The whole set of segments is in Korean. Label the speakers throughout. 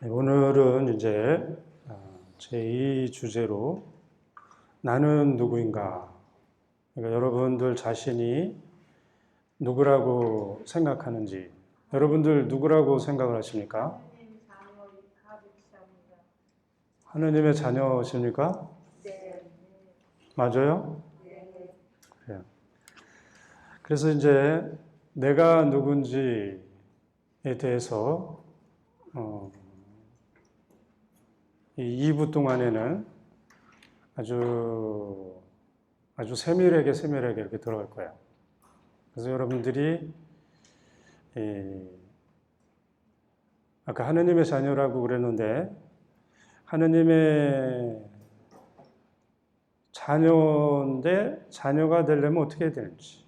Speaker 1: 오늘은 이제 제2 주제로 나는 누구인가? 그러니까 여러분들 자신이 누구라고 생각하는지, 여러분들 누구라고 생각을 하십니까? 하느님의 자녀십니까?
Speaker 2: 네.
Speaker 1: 맞아요? 그래요. 그래서 이제 내가 누군지에 대해서 이 2부 동안에는 아주 세밀하게 이렇게 들어갈 거예요. 그래서 여러분들이 아까 하느님의 자녀라고 그랬는데 하느님의 자녀인데 자녀가 되려면 어떻게 해야 되는지,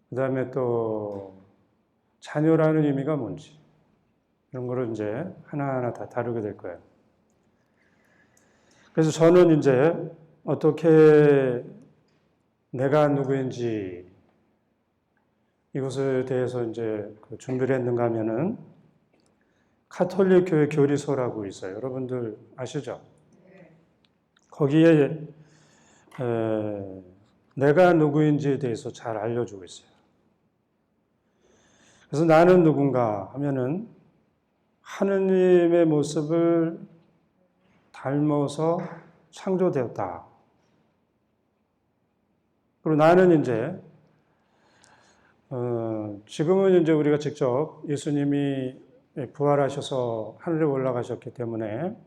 Speaker 1: 그 다음에 또 자녀라는 의미가 뭔지, 이런 거를 이제 하나하나 다 다루게 될 거예요. 그래서 저는 이제 어떻게 내가 누구인지 이것에 대해서 이제 준비를 했는가 하면은 카톨릭 교회 교리서라고 있어요. 여러분들 아시죠? 거기에 내가 누구인지에 대해서 잘 알려주고 있어요. 그래서 나는 누군가 하면은 하느님의 모습을 닮아서 창조되었다. 그리고 나는 이제 지금은 이제 우리가 직접 예수님이 부활하셔서 하늘에 올라가셨기 때문에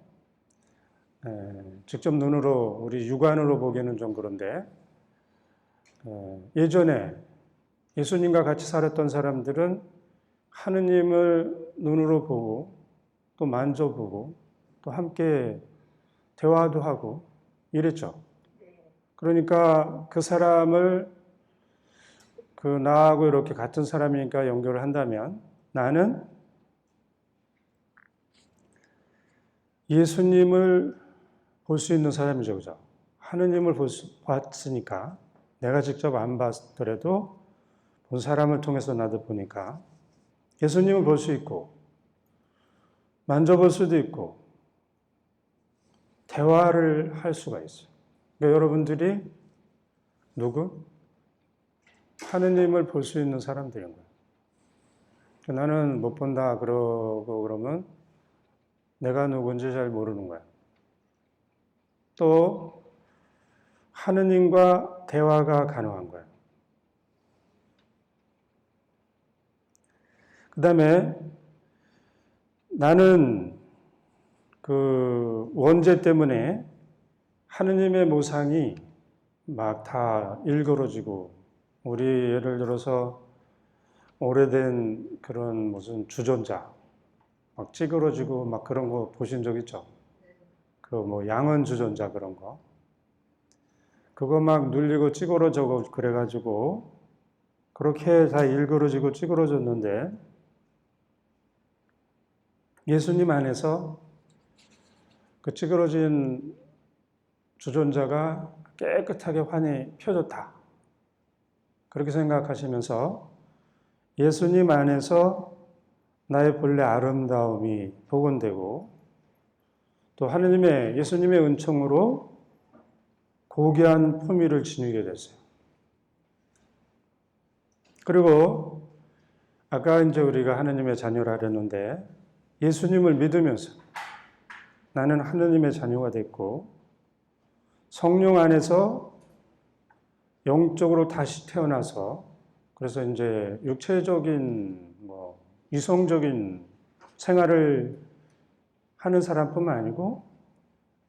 Speaker 1: 직접 눈으로 우리 육안으로 보기에는 좀 그런데 예전에 예수님과 같이 살았던 사람들은 하느님을 눈으로 보고 또 만져보고 또 함께 대화도 하고 이랬죠. 그러니까 그 사람을 나하고 이렇게 같은 사람이니까 연결을 한다면 나는 예수님을 볼 수 있는 사람이죠. 그죠? 하느님을 봤으니까 내가 직접 안 봤더라도 본 사람을 통해서 나도 보니까 예수님을 볼 수 있고 만져볼 수도 있고 대화를 할 수가 있어요. 그러니까 여러분들이 누구? 하느님을 볼 수 있는 사람들인 거예요. 나는 못 본다 그러고 그러면 내가 누군지 잘 모르는 거야. 또 하느님과 대화가 가능한 거야. 그 다음에 나는 그 원죄 때문에 하느님의 모상이 막 다 일그러지고 우리 예를 들어서 오래된 그런 무슨 주전자 막 찌그러지고 막 그런 거 보신 적 있죠? 그 뭐 양은 주전자 그런 거. 그거 막 눌리고 찌그러져고 그래가지고 그렇게 다 일그러지고 찌그러졌는데 예수님 안에서 그 찌그러진 주전자가 깨끗하게 환히 펴졌다. 그렇게 생각하시면서 예수님 안에서 나의 본래 아름다움이 복원되고 또 예수님의 은총으로 고귀한 품위를 지니게 됐어요. 그리고 아까 이제 우리가 하느님의 자녀라 그랬는데 예수님을 믿으면서 나는 하느님의 자녀가 됐고 성령 안에서 영적으로 다시 태어나서 그래서 이제 육체적인 이성적인 생활을 하는 사람뿐만 아니고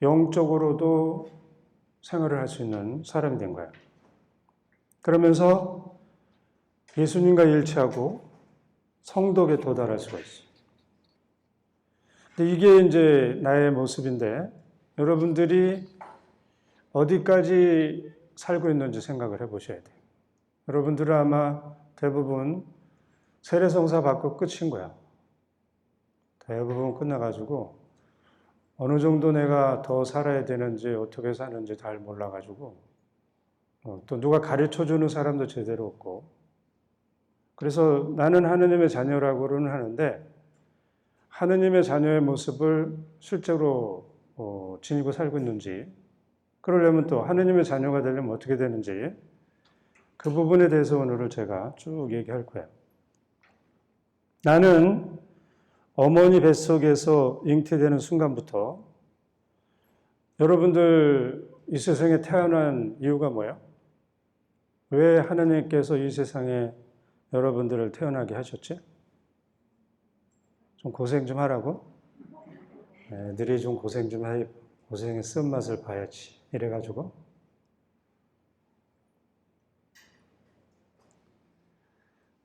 Speaker 1: 영적으로도 생활을 할 수 있는 사람이 된 거예요. 그러면서 예수님과 일치하고 성덕에 도달할 수가 있어요. 근데 이게 이제 나의 모습인데 여러분들이 어디까지 살고 있는지 생각을 해보셔야 돼요. 여러분들은 아마 대부분 세례성사 받고 끝인 거야. 대부분 끝나가지고 어느 정도 내가 더 살아야 되는지 어떻게 사는지 잘 몰라가지고 또 누가 가르쳐주는 사람도 제대로 없고 그래서 나는 하느님의 자녀라고는 하는데 하느님의 자녀의 모습을 실제로 지니고 살고 있는지 그러려면 또 하느님의 자녀가 되려면 어떻게 되는지 그 부분에 대해서 오늘을 제가 쭉 얘기할 거예요. 나는 어머니 뱃속에서 잉태되는 순간부터 여러분들 이 세상에 태어난 이유가 뭐예요? 왜 하나님께서 이 세상에 여러분들을 태어나게 하셨지? 좀 고생 좀 하라고? 애들이 좀 고생 좀 해, 고생의 쓴맛을 봐야지. 이래가지고.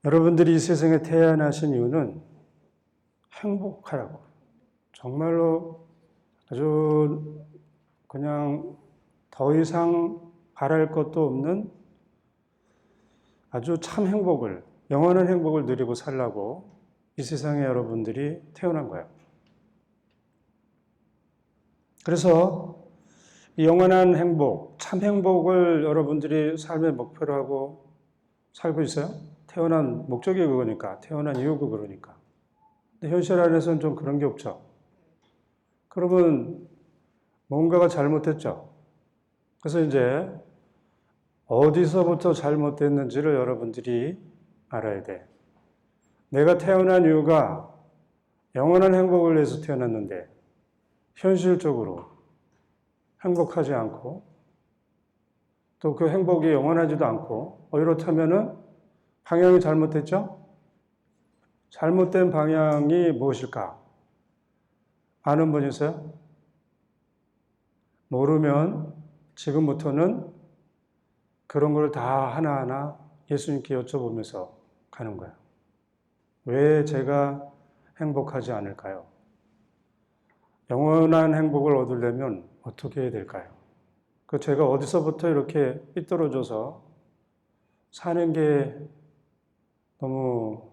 Speaker 1: 여러분들이 이 세상에 태어나신 이유는 행복하라고. 정말로 아주 그냥 더 이상 바랄 것도 없는 아주 참 행복을, 영원한 행복을 누리고 살라고 이 세상에 여러분들이 태어난 거예요. 그래서 이 영원한 행복, 참 행복을 여러분들이 삶의 목표로 하고 살고 있어요? 태어난 목적이 그거니까, 태어난 이유가 그러니까. 근데 현실 안에서는 좀 그런 게 없죠. 그러면 뭔가가 잘못됐죠. 그래서 이제 어디서부터 잘못됐는지를 여러분들이 알아야 돼. 내가 태어난 이유가 영원한 행복을 위해서 태어났는데 현실적으로 행복하지 않고 또 그 행복이 영원하지도 않고 이렇다면은 방향이 잘못됐죠? 잘못된 방향이 무엇일까? 아는 분 있어요? 모르면 지금부터는 그런 걸 다 하나하나 예수님께 여쭤보면서 가는 거예요. 왜 제가 행복하지 않을까요? 영원한 행복을 얻으려면 어떻게 해야 될까요? 그 제가 어디서부터 이렇게 삐뚤어져서 사는 게 너무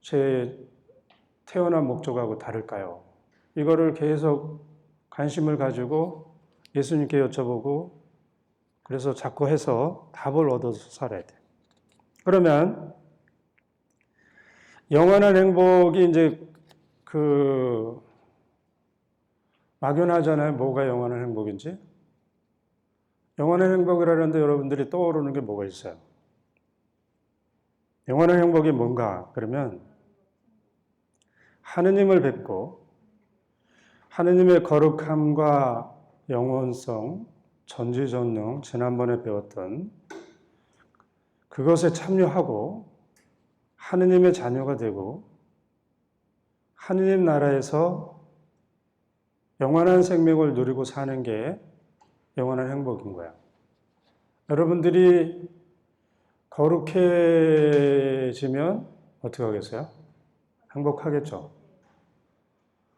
Speaker 1: 제 태어난 목적하고 다를까요? 이거를 계속 관심을 가지고 예수님께 여쭤보고 그래서 자꾸 해서 답을 얻어서 살아야 돼요. 그러면 영원한 행복이 이제 막연하잖아요. 뭐가 영원한 행복인지. 영원한 행복이라는데 여러분들이 떠오르는 게 뭐가 있어요? 영원한 행복이 뭔가? 그러면 하느님을 뵙고 하느님의 거룩함과 영원성, 전지전능, 지난번에 배웠던 그것에 참여하고 하느님의 자녀가 되고 하느님 나라에서 영원한 생명을 누리고 사는 게 영원한 행복인 거야. 여러분들이 거룩해지면 어떻게 하겠어요? 행복하겠죠.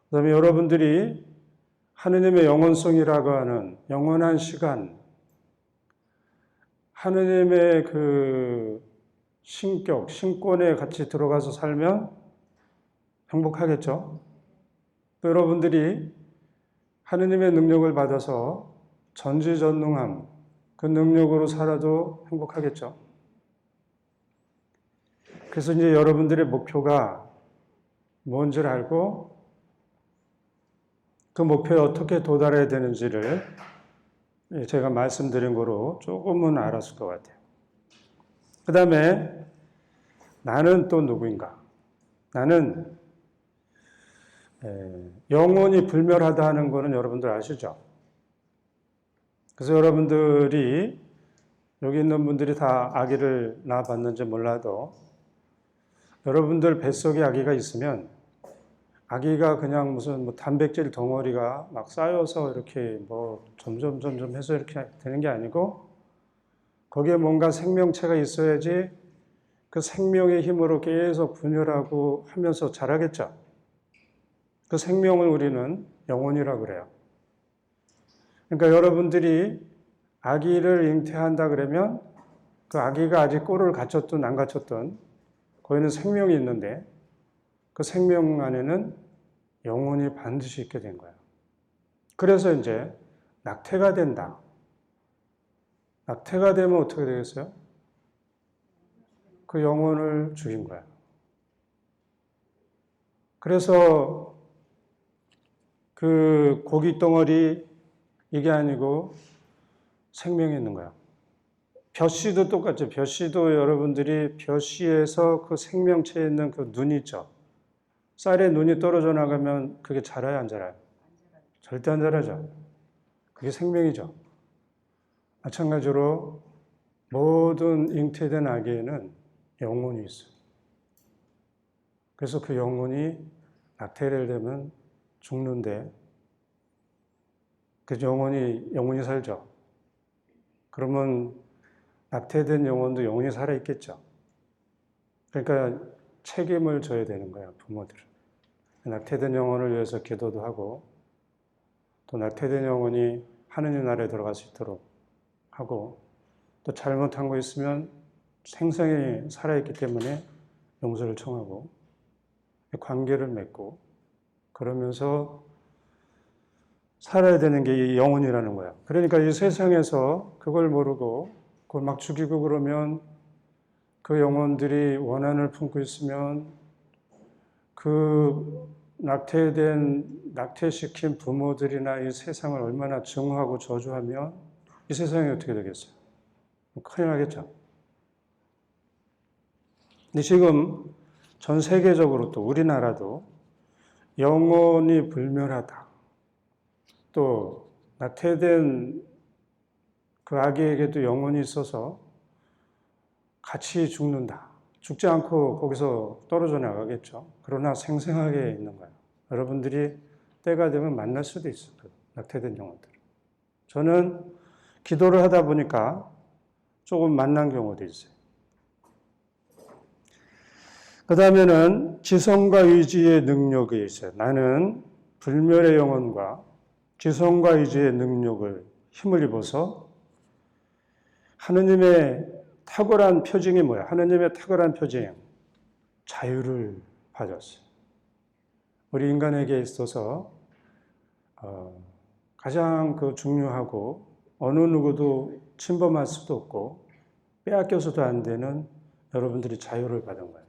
Speaker 1: 그 다음에 여러분들이 하느님의 영원성이라고 하는 영원한 시간, 하느님의 그 신격, 신권에 같이 들어가서 살면 행복하겠죠. 또 여러분들이 하느님의 능력을 받아서 전지전능함, 그 능력으로 살아도 행복하겠죠. 그래서 이제 여러분들의 목표가 뭔지를 알고 그 목표에 어떻게 도달해야 되는지를 제가 말씀드린 거로 조금은 알았을 것 같아요. 그 다음에 나는 또 누구인가? 나는 영혼이 불멸하다 하는 거는 여러분들 아시죠? 그래서 여러분들이 여기 있는 분들이 다 아기를 낳아봤는지 몰라도 여러분들 뱃속에 아기가 있으면 아기가 그냥 무슨 뭐 단백질 덩어리가 막 쌓여서 이렇게 뭐 점점 해서 이렇게 되는 게 아니고 거기에 뭔가 생명체가 있어야지 그 생명의 힘으로 계속 분열하고 하면서 자라겠죠. 그 생명을 우리는 영혼이라고 그래요. 그러니까 여러분들이 아기를 잉태한다 그러면 그 아기가 아직 꼴을 갖췄든 안 갖췄든 거기는 생명이 있는데 그 생명 안에는 영혼이 반드시 있게 된 거예요. 그래서 이제 낙태가 된다. 낙태가 되면 어떻게 되겠어요? 그 영혼을 죽인 거예요. 그래서 그 고기 덩어리 이게 아니고 생명이 있는 거예요. 벼씨도 똑같죠. 벼씨도 여러분들이 벼씨에서 그 생명체에 있는 그 눈이 있죠. 쌀에 눈이 떨어져 나가면 그게 자라요, 안 자라요? 절대 안 자라죠. 그게 생명이죠. 마찬가지로 모든 잉태된 아기에는 영혼이 있어요. 그래서 그 영혼이 낙태를 되면 죽는데 그 영혼이 살죠. 그러면 낙태된 영혼도 영혼이 살아있겠죠. 그러니까 책임을 져야 되는 거예요, 부모들은. 낙태된 영혼을 위해서 기도도 하고 또 낙태된 영혼이 하느님 나라에 들어갈 수 있도록 하고 또 잘못한 거 있으면 생생히 살아있기 때문에 용서를 청하고 관계를 맺고 그러면서 살아야 되는 게 이 영혼이라는 거야. 그러니까 이 세상에서 그걸 모르고 그걸 막 죽이고 그러면 그 영혼들이 원한을 품고 있으면 그 낙태시킨 부모들이나 이 세상을 얼마나 증오하고 저주하면 이 세상이 어떻게 되겠어요? 큰일 나겠죠. 근데 지금 전 세계적으로 또 우리나라도 영혼이 불멸하다. 또 낙태된 그 아기에게도 영혼이 있어서 같이 죽는다. 죽지 않고 거기서 떨어져 나가겠죠. 그러나 생생하게 있는 거예요. 여러분들이 때가 되면 만날 수도 있어요. 낙태된 영혼들. 저는 기도를 하다 보니까 조금 만난 경우도 있어요. 그 다음에는 지성과 의지의 능력이 있어요. 나는 불멸의 영혼과 지성과 의지의 능력을 힘을 입어서 하느님의 탁월한 표징이 뭐야? 하느님의 탁월한 표징, 자유를 받았어요. 우리 인간에게 있어서 가장 그 중요하고 어느 누구도 침범할 수도 없고 빼앗겨서도 안 되는 여러분들이 자유를 받은 거예요.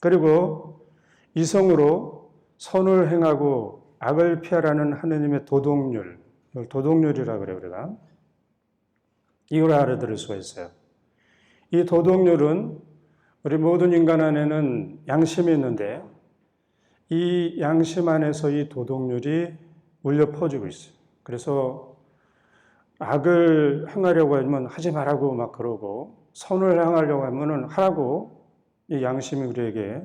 Speaker 1: 그리고 이성으로 선을 행하고 악을 피하라는 하느님의 도덕률, 이걸 도덕률이라고 그래요, 우리가. 이걸 알아들을 수가 있어요. 이 도덕률은 우리 모든 인간 안에는 양심이 있는데 이 양심 안에서 이 도덕률이 울려 퍼지고 있어요. 그래서 악을 행하려고 하면 하지 말라고 막 그러고 선을 행하려고 하면 하라고 이 양심이 우리에게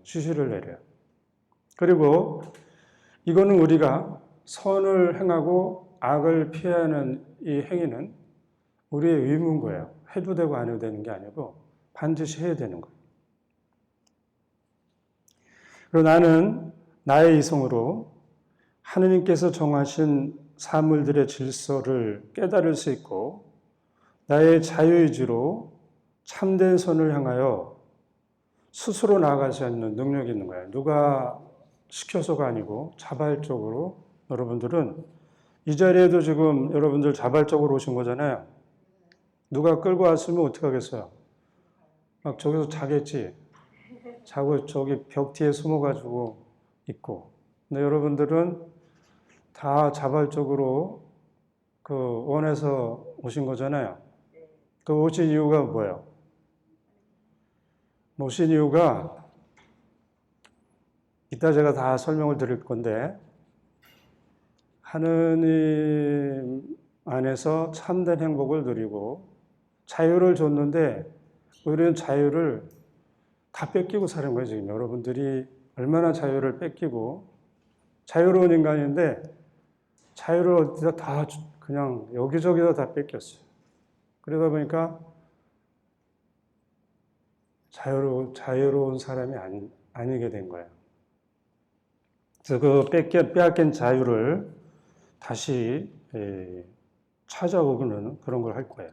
Speaker 1: 지시를 내려요. 그리고 이거는 우리가 선을 행하고 악을 피하는 이 행위는 우리의 의무인 거예요. 해도 되고 안 해도 되는 게 아니고 반드시 해야 되는 거예요. 그리고 나는 나의 이성으로 하느님께서 정하신 사물들의 질서를 깨달을 수 있고 나의 자유의지로 참된 선을 향하여 스스로 나아가지 않는 능력이 있는 거예요. 누가 시켜서가 아니고 자발적으로 여러분들은 이 자리에도 지금 여러분들 자발적으로 오신 거잖아요. 누가 끌고 왔으면 어떻게 하겠어요? 막 저기서 자겠지. 자고 저기 벽 뒤에 숨어가지고 있고. 근데 여러분들은 다 자발적으로 그 원해서 오신 거잖아요. 그 오신 이유가 뭐예요? 오신 이유가 이따 제가 다 설명을 드릴 건데 하느님 안에서 참된 행복을 누리고 자유를 줬는데 우리는 자유를 다 뺏기고 사는 거예요. 지금 여러분들이 얼마나 자유를 뺏기고 자유로운 인간인데 자유를 어디다 다 그냥 여기저기다 다 뺏겼어요. 그러다 보니까 자유로운 사람이 아니게 된 거예요. 그래서 그 빼앗긴 자유를 다시 찾아오는 그런 걸 할 거예요.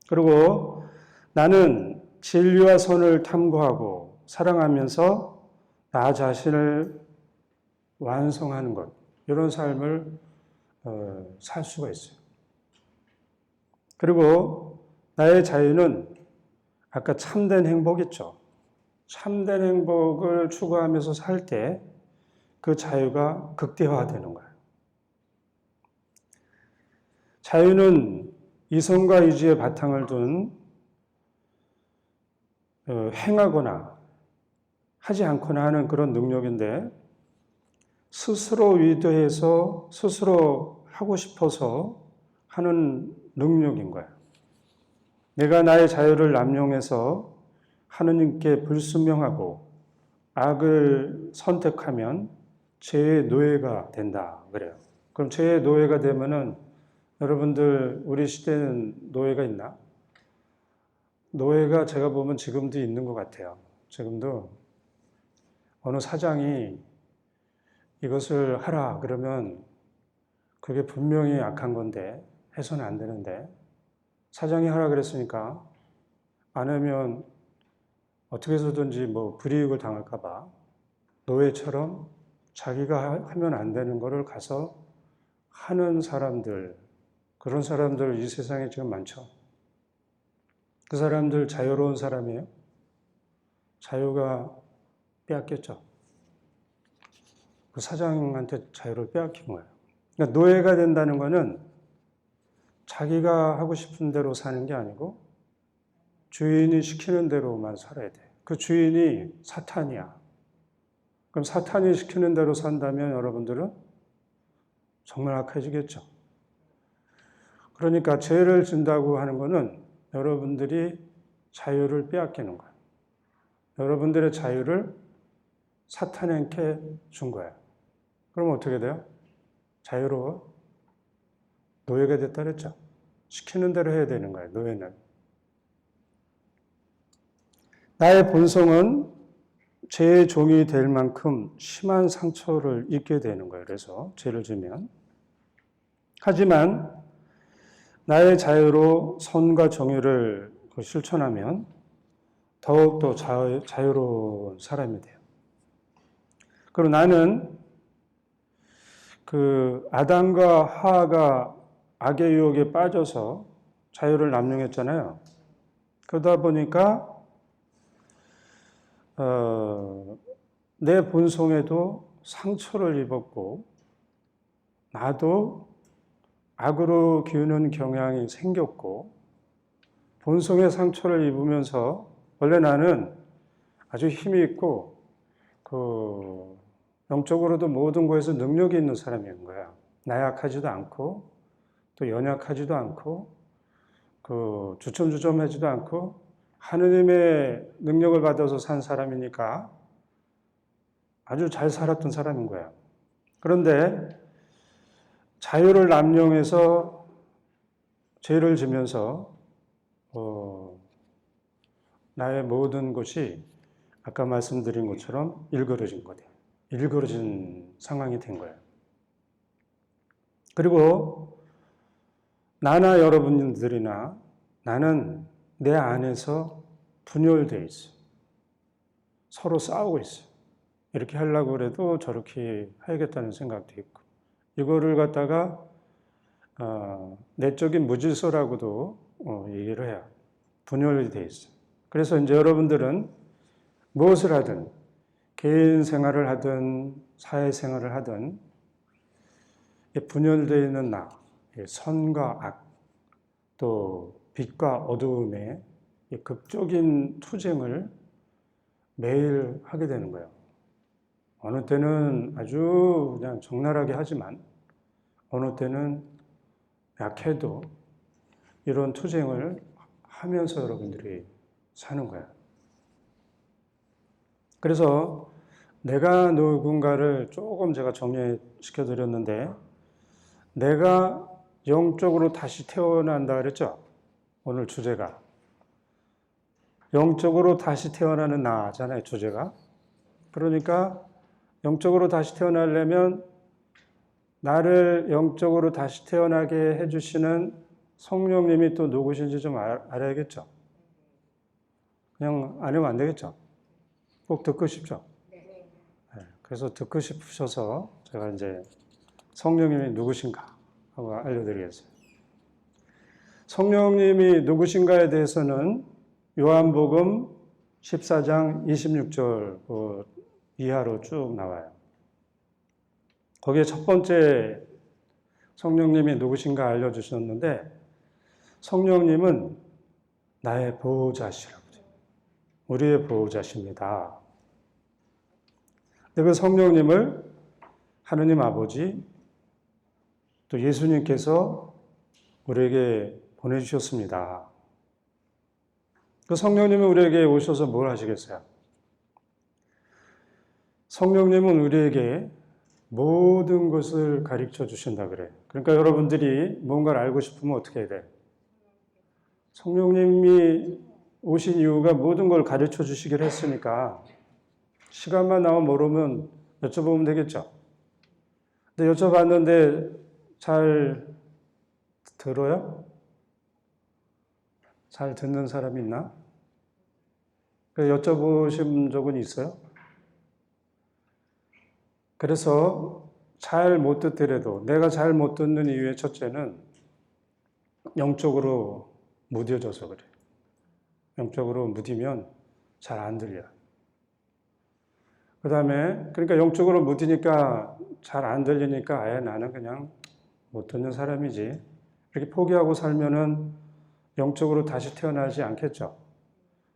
Speaker 1: 그리고 나는 진리와 선을 탐구하고 사랑하면서 나 자신을 완성하는 것, 이런 삶을 살 수가 있어요. 그리고 나의 자유는 아까 참된 행복 있죠. 참된 행복을 추구하면서 살 때 그 자유가 극대화되는 거예요. 자유는 이성과 의지의 바탕을 둔 행하거나 하지 않거나 하는 그런 능력인데 스스로 의도해서 스스로 하고 싶어서 하는 능력인 거예요. 내가 나의 자유를 남용해서 하느님께 불순명하고 악을 선택하면 죄의 노예가 된다 그래요. 그럼 죄의 노예가 되면은 여러분들 우리 시대는 노예가 있나? 노예가 제가 보면 지금도 있는 것 같아요. 지금도 어느 사장이 이것을 하라 그러면 그게 분명히 악한 건데 해서는 안 되는데 사장이 하라 그랬으니까 안 하면 어떻게 해서든지 뭐 불이익을 당할까 봐 노예처럼 자기가 하면 안 되는 거를 가서 하는 사람들, 그런 사람들 이 세상에 지금 많죠. 그 사람들 자유로운 사람이에요? 자유가 빼앗겼죠. 그 사장한테 자유를 빼앗긴 거예요. 그러니까 노예가 된다는 거는 자기가 하고 싶은 대로 사는 게 아니고 주인이 시키는 대로만 살아야 돼. 그 주인이 사탄이야. 그럼 사탄이 시키는 대로 산다면 여러분들은 정말 악해지겠죠. 그러니까 죄를 진다고 하는 것은 여러분들이 자유를 빼앗기는 거예요. 여러분들의 자유를 사탄에게 준 거예요. 그럼 어떻게 돼요? 자유로워? 노예가 됐다 그랬죠. 시키는 대로 해야 되는 거예요, 노예는. 나의 본성은 죄의 종이 될 만큼 심한 상처를 입게 되는 거예요. 그래서 죄를 지면. 하지만 나의 자유로 선과 정의를 실천하면 더욱더 자유로운 사람이 돼요. 그리고 나는 그 아담과 하와가 악의 유혹에 빠져서 자유를 남용했잖아요. 그러다 보니까 내 본성에도 상처를 입었고 나도 악으로 기우는 경향이 생겼고 본성의 상처를 입으면서 원래 나는 아주 힘이 있고 그 영적으로도 모든 것에서 능력이 있는 사람인 거야. 나약하지도 않고 또 연약하지도 않고 그 주춤주춤하지도 않고 하느님의 능력을 받아서 산 사람이니까 아주 잘 살았던 사람인 거야. 그런데 자유를 남용해서 죄를 지면서 나의 모든 것이 아까 말씀드린 것처럼 일그러진 거예요. 일그러진 상황이 된 거예요. 그리고 나나 여러분들이나 나는 내 안에서 분열되어 있어. 서로 싸우고 있어. 이렇게 하려고 해도 저렇게 해야겠다는 생각도 있고. 이거를 갖다가 내적인 무질서라고도 얘기를 해요. 분열이 되어 있어. 그래서 이제 여러분들은 무엇을 하든 개인 생활을 하든 사회 생활을 하든 분열되어 있는 나, 선과 악, 또 빛과 어두움의 극적인 투쟁을 매일 하게 되는 거예요. 어느 때는 아주 그냥 적나라하게 하지만 어느 때는 약해도 이런 투쟁을 하면서 여러분들이 사는 거예요. 그래서 내가 누군가를 조금 제가 정리시켜 드렸는데, 내가 영적으로 다시 태어난다 그랬죠? 오늘 주제가. 영적으로 다시 태어나는 나잖아요, 주제가. 그러니까 영적으로 다시 태어나려면 나를 영적으로 다시 태어나게 해주시는 성령님이 또 누구신지 좀 알아야겠죠? 그냥 안 하면 안 되겠죠? 꼭 듣고 싶죠? 네. 그래서 듣고 싶으셔서 제가 이제 성령님이 누구신가 하고 알려드리겠어요. 성령님이 누구신가에 대해서는 요한복음 14장 26절 이하로 쭉 나와요. 거기에 첫 번째 성령님이 누구신가 알려주셨는데, 성령님은 나의 보호자시라고 해요. 우리의 보호자십니다. 그 성령님을 하느님 아버지 또 예수님께서 우리에게 보내주셨습니다. 그 성령님은 우리에게 오셔서 뭘 하시겠어요? 성령님은 우리에게 모든 것을 가르쳐 주신다 그래요. 그러니까 여러분들이 뭔가를 알고 싶으면 어떻게 해야 돼요? 성령님이 오신 이유가 모든 걸 가르쳐 주시기로 했으니까 시간만 나오면 모르면 여쭤보면 되겠죠. 근데 여쭤봤는데 잘 들어요? 잘 듣는 사람이 있나? 여쭤보신 적은 있어요? 그래서 잘 못 듣더라도, 내가 잘 못 듣는 이유의 첫째는 영적으로 무뎌져서 그래요. 영적으로 무디면 잘 안 들려요. 그 다음에, 그러니까 영적으로 무디니까 잘 안 들리니까 아예 나는 그냥 못 듣는 사람이지, 이렇게 포기하고 살면은 영적으로 다시 태어나지 않겠죠.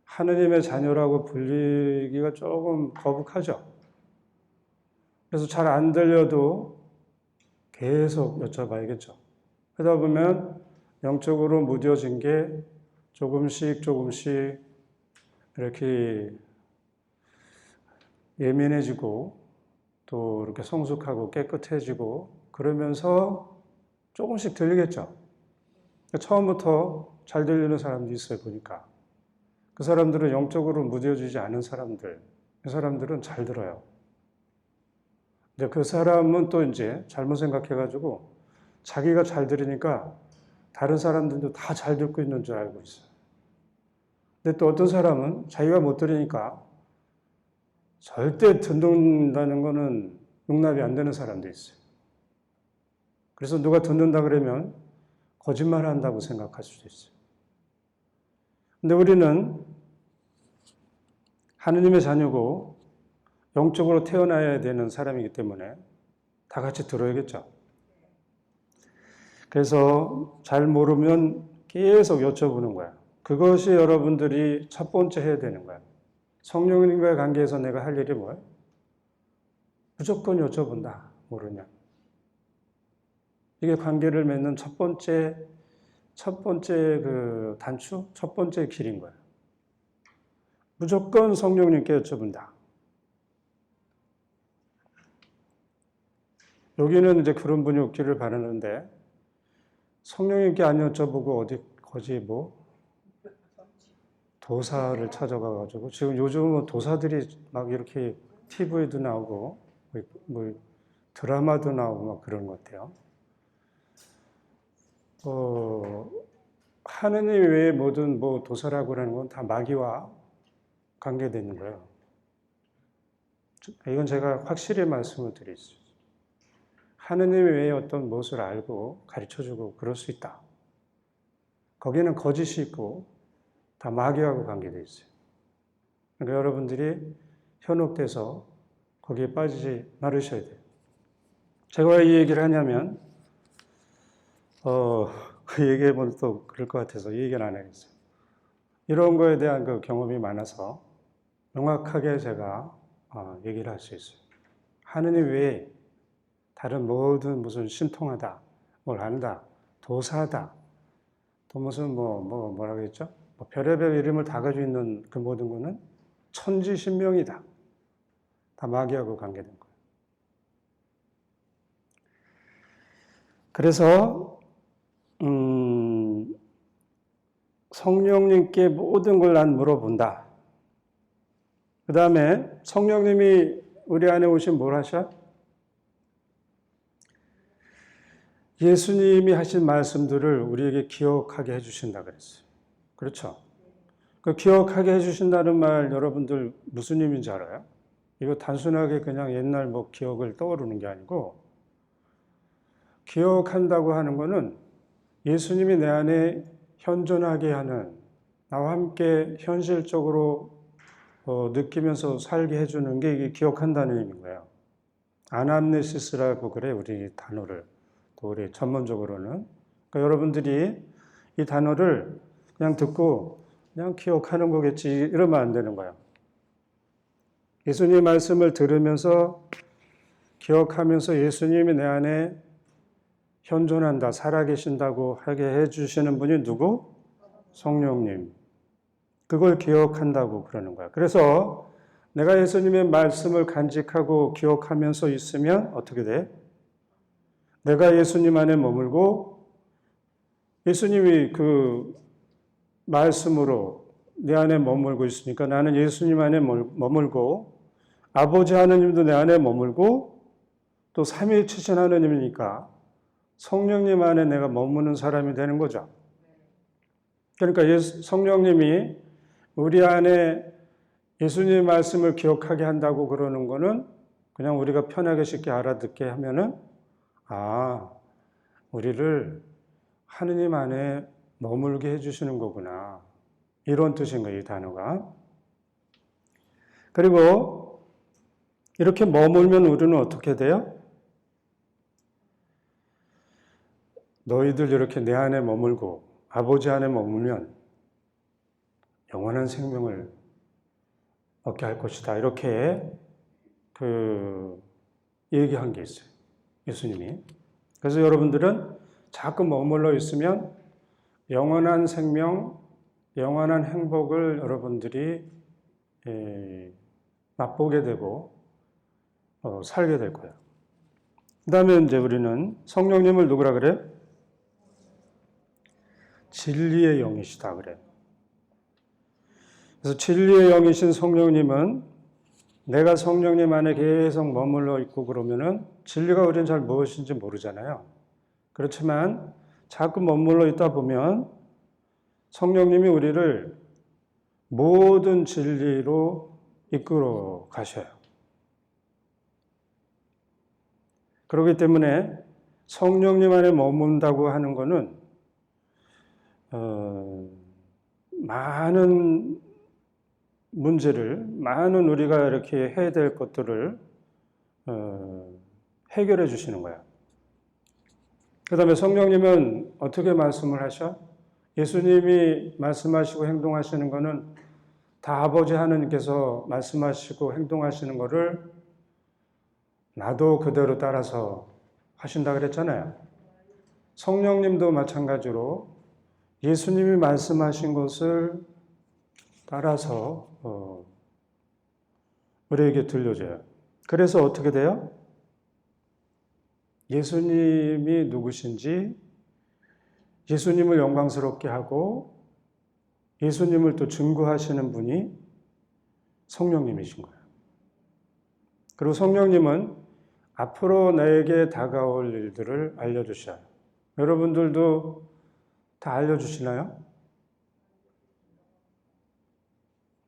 Speaker 1: 하느님의 자녀라고 불리기가 조금 거북하죠. 그래서 잘 안 들려도 계속 여쭤봐야겠죠. 그러다 보면 영적으로 무뎌진 게 조금씩 이렇게 예민해지고 또 이렇게 성숙하고 깨끗해지고 그러면서 조금씩 들리겠죠. 처음부터 잘 들리는 사람도 있어요, 보니까. 그 사람들은 영적으로 무뎌지지 않은 사람들, 그 사람들은 잘 들어요. 근데 그 사람은 또 이제 잘못 생각해가지고 자기가 잘 들으니까 다른 사람들도 다 잘 듣고 있는 줄 알고 있어요. 근데 또 어떤 사람은 자기가 못 들으니까 절대 듣는다는 거는 용납이 안 되는 사람도 있어요. 그래서 누가 듣는다 그러면 거짓말 한다고 생각할 수도 있어요. 근데 우리는 하느님의 자녀고 영적으로 태어나야 되는 사람이기 때문에 다 같이 들어야겠죠. 그래서 잘 모르면 계속 여쭤보는 거야. 그것이 여러분들이 첫 번째 해야 되는 거야. 성령님과의 관계에서 내가 할 일이 뭐예요? 무조건 여쭤본다. 모르냐. 이게 관계를 맺는 첫 번째 그 단추, 첫 번째 길인 거예요. 무조건 성령님께 여쭤본다. 여기는 이제 그런 분이 없기를 바라는데, 성령님께 안 여쭤보고 거지 도사를 찾아가가지고, 지금 요즘은 도사들이 막 이렇게 TV에도 나오고, 드라마도 나오고 막 그런 것 같아요. 하느님 외에 모든 도사라고 하는 건 다 마귀와 관계되어 있는 거예요. 이건 제가 확실히 말씀을 드리겠습니다. 하느님 외에 어떤 무엇을 알고 가르쳐주고 그럴 수 있다. 거기는 거짓이 있고 다 마귀하고 관계되어 있어요. 그러니까 여러분들이 현혹돼서 거기에 빠지지 말으셔야 돼요. 제가 왜 이 얘기를 하냐면 그 얘기해보면 또 그럴 것 같아서 이 얘기는 안 하겠어요. 이런 거에 대한 그 경험이 많아서 명확하게 제가 얘기를 할 수 있어요. 하느님 외에 다른 모든 무슨 신통하다, 뭘 안다, 도사다, 또 무슨 뭐라고 했죠? 별의별 이름을 다 가지고 있는 그 모든 거는 천지신명이다. 다 마귀하고 관계된 거예요. 그래서 성령님께 모든 걸 난 물어본다. 그 다음에 성령님이 우리 안에 오시면 뭘 하셔? 예수님이 하신 말씀들을 우리에게 기억하게 해주신다 그랬어요. 그렇죠? 그 기억하게 해주신다는 말 여러분들 무슨 의미인지 알아요? 이거 단순하게 그냥 옛날 뭐 기억을 떠오르는 게 아니고, 기억한다고 하는 거는 예수님이 내 안에 현존하게 하는, 나와 함께 현실적으로 느끼면서 살게 해주는 게 이게 기억한다는 의미인 거예요. 아남네시스라고 그래, 우리 단어를. 또 우리 전문적으로는. 그러니까 여러분들이 이 단어를 그냥 듣고 그냥 기억하는 거겠지 이러면 안 되는 거예요. 예수님 말씀을 들으면서 기억하면서 예수님이 내 안에 현존한다, 살아계신다고 하게 해주시는 분이 누구? 성령님. 그걸 기억한다고 그러는 거야. 그래서 내가 예수님의 말씀을 간직하고 기억하면서 있으면 어떻게 돼? 내가 예수님 안에 머물고 예수님이 그 말씀으로 내 안에 머물고 있으니까 나는 예수님 안에 머물고 아버지 하느님도 내 안에 머물고 또 삼위일체신 하느님이니까 성령님 안에 내가 머무는 사람이 되는 거죠. 그러니까 성령님이 우리 안에 예수님의 말씀을 기억하게 한다고 그러는 거는 그냥 우리가 편하게 쉽게 알아듣게 하면은 우리를 하느님 안에 머물게 해주시는 거구나. 이런 뜻인 거예요, 이 단어가. 그리고 이렇게 머물면 우리는 어떻게 돼요? 너희들 이렇게 내 안에 머물고 아버지 안에 머물면 영원한 생명을 얻게 할 것이다. 이렇게 얘기한 게 있어요. 예수님이. 그래서 여러분들은 자꾸 머물러 있으면 영원한 생명, 영원한 행복을 여러분들이 맛보게 되고 살게 될 거예요. 그 다음에 이제 우리는 성령님을 누구라 그래요? 진리의 영이시다 그래요. 그래서 진리의 영이신 성령님은 내가 성령님 안에 계속 머물러 있고 그러면은 진리가 우리는 잘 무엇인지 모르잖아요. 그렇지만 자꾸 머물러 있다 보면 성령님이 우리를 모든 진리로 이끌어 가셔요. 그렇기 때문에 성령님 안에 머문다고 하는 것은 많은 문제를, 많은 우리가 이렇게 해야 될 것들을 해결해 주시는 거야. 그 다음에 성령님은 어떻게 말씀을 하셔? 예수님이 말씀하시고 행동하시는 거는 다 아버지 하느님께서 말씀하시고 행동하시는 거를 나도 그대로 따라서 하신다 그랬잖아요. 성령님도 마찬가지로 예수님이 말씀하신 것을 따라서 우리에게 들려줘요. 그래서 어떻게 돼요? 예수님이 누구신지, 예수님을 영광스럽게 하고 예수님을 또 증거하시는 분이 성령님이신 거예요. 그리고 성령님은 앞으로 나에게 다가올 일들을 알려주셔요. 여러분들도 다 알려주시나요?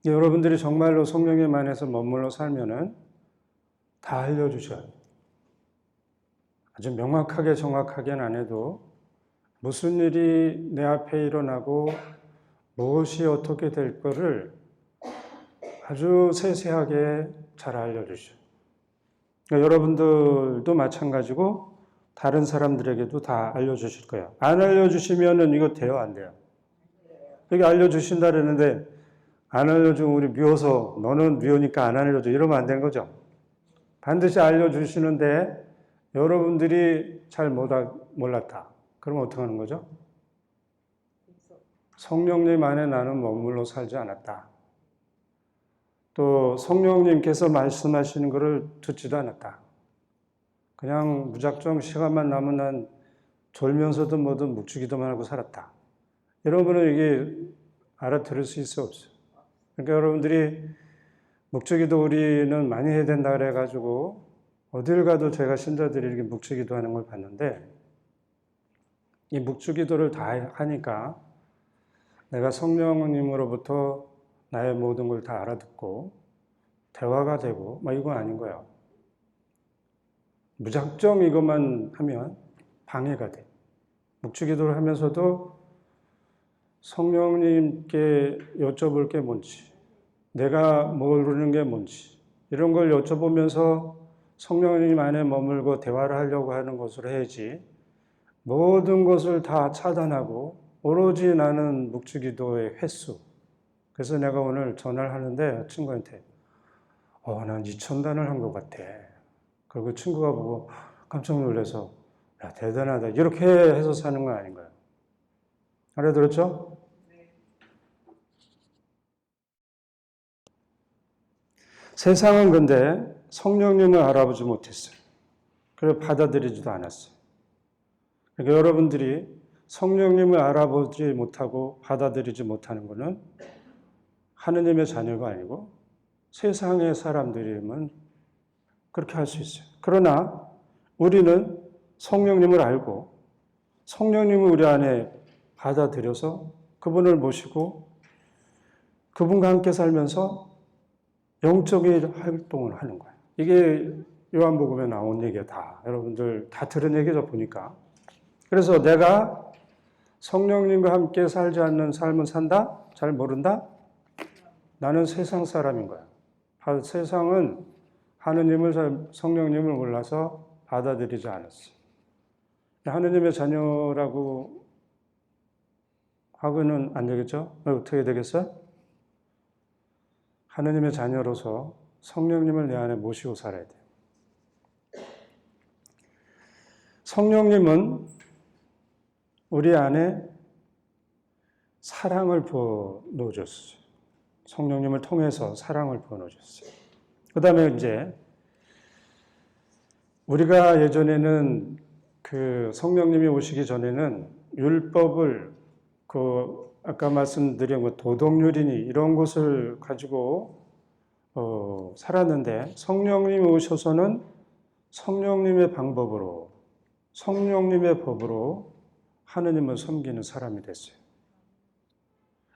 Speaker 1: 여러분들이 정말로 성령님 안에서 머물러 살면은 다 알려주셔요. 아주 명확하게 정확하게는 안 해도 무슨 일이 내 앞에 일어나고 무엇이 어떻게 될 거를 아주 세세하게 잘 알려주셔요. 그러니까 여러분들도 마찬가지고 다른 사람들에게도 다 알려주실 거예요. 안 알려주시면은 이거 돼요, 안 돼요? 여기 알려주신다 그러는데 안 알려주면 우리 미워서 너는 미우니까 안 알려줘 이러면 안 되는 거죠. 반드시 알려주시는데 여러분들이 잘 몰랐다. 그러면 어떻게 하는 거죠? 성령님 안에 나는 머물러 살지 않았다. 또 성령님께서 말씀하시는 것을 듣지도 않았다. 그냥 무작정 시간만 나면 난 졸면서든 뭐든 묵주기도만 하고 살았다. 여러분은 이게 알아들을 수 있어 없어요. 그러니까 여러분들이 묵주기도 우리는 많이 해야 된다 그래가지고 어딜 가도 제가 신자들이 이렇게 묵주기도 하는 걸 봤는데 이 묵주기도를 다 하니까 내가 성령님으로부터 나의 모든 걸 다 알아듣고 대화가 되고 막 이거 아닌 거야. 무작정 이것만 하면 방해가 돼. 묵주기도를 하면서도 성령님께 여쭤볼 게 뭔지, 내가 모르는 게 뭔지 이런 걸 여쭤보면서 성령님 안에 머물고 대화를 하려고 하는 것으로 해야지 모든 것을 다 차단하고 오로지 나는 묵주기도의 횟수. 그래서 내가 오늘 전화를 하는데 친구한테 난 2000단을 한 것 같아. 그리고 친구가 보고 깜짝 놀라서 야 대단하다. 이렇게 해서 사는 건 아닌 거예요. 알아들었죠? 세상은 근데 성령님을 알아보지 못했어요. 그래서 받아들이지도 않았어요. 그러니까 여러분들이 성령님을 알아보지 못하고 받아들이지 못하는 것은 하느님의 자녀가 아니고 세상의 사람들이면 그렇게 할 수 있어요. 그러나 우리는 성령님을 알고 성령님을 우리 안에 받아들여서 그분을 모시고 그분과 함께 살면서 영적인 활동을 하는 거예요. 이게 요한복음에 나온 얘기가 다 여러분들 다 들은 얘기죠 보니까. 그래서 내가 성령님과 함께 살지 않는 삶을 산다? 잘 모른다? 나는 세상 사람인 거야. 세상은 하느님을 성령님을 몰라서 받아들이지 않았어. 하느님의 자녀라고 하고는 안 되겠죠? 어떻게 되겠어요? 하느님의 자녀로서 성령님을 내 안에 모시고 살아야 돼요. 성령님은 우리 안에 사랑을 부어 넣어줬어요. 성령님을 통해서 사랑을 부어 넣어줬어요. 그 다음에 이제 우리가 예전에는 그 성령님이 오시기 전에는 율법을 아까 말씀드린 도덕률이니 이런 것을 가지고 살았는데 성령님이 오셔서는 성령님의 방법으로 성령님의 법으로 하느님을 섬기는 사람이 됐어요.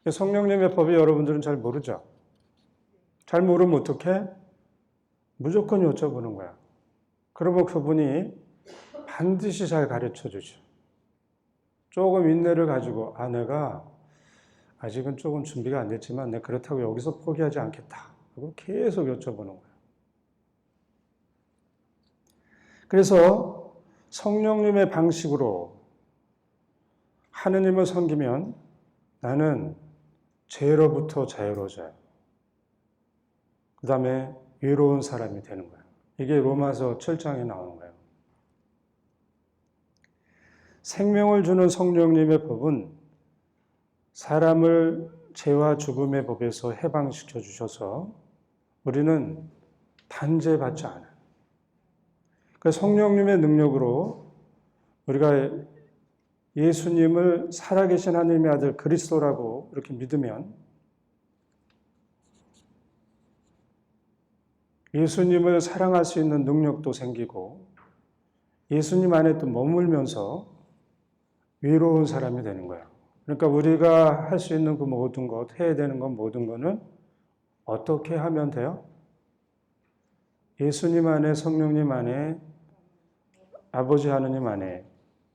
Speaker 1: 성령님의 법이 여러분들은 잘 모르죠? 잘 모르면 어떡해? 무조건 여쭤보는 거야. 그러면 그분이 반드시 잘 가르쳐 주죠. 조금 인내를 가지고 내가 아직은 조금 준비가 안 됐지만 내가 그렇다고 여기서 포기하지 않겠다. 하고 계속 여쭤보는 거야. 그래서 성령님의 방식으로 하느님을 섬기면 나는 죄로부터 자유로워져요. 그 다음에 외로운 사람이 되는 거예요. 이게 로마서 7장에 나오는 거예요. 생명을 주는 성령님의 법은 사람을 죄와 죽음의 법에서 해방시켜 주셔서 우리는 단죄받지 않아요. 그래서 성령님의 능력으로 우리가 예수님을 살아계신 하나님의 아들 그리스도라고 이렇게 믿으면 예수님을 사랑할 수 있는 능력도 생기고 예수님 안에 또 머물면서 외로운 사람이 되는 거예요. 그러니까 우리가 할 수 있는 그 모든 것, 해야 되는 건 모든 거는 어떻게 하면 돼요? 예수님 안에, 성령님 안에, 아버지 하느님 안에.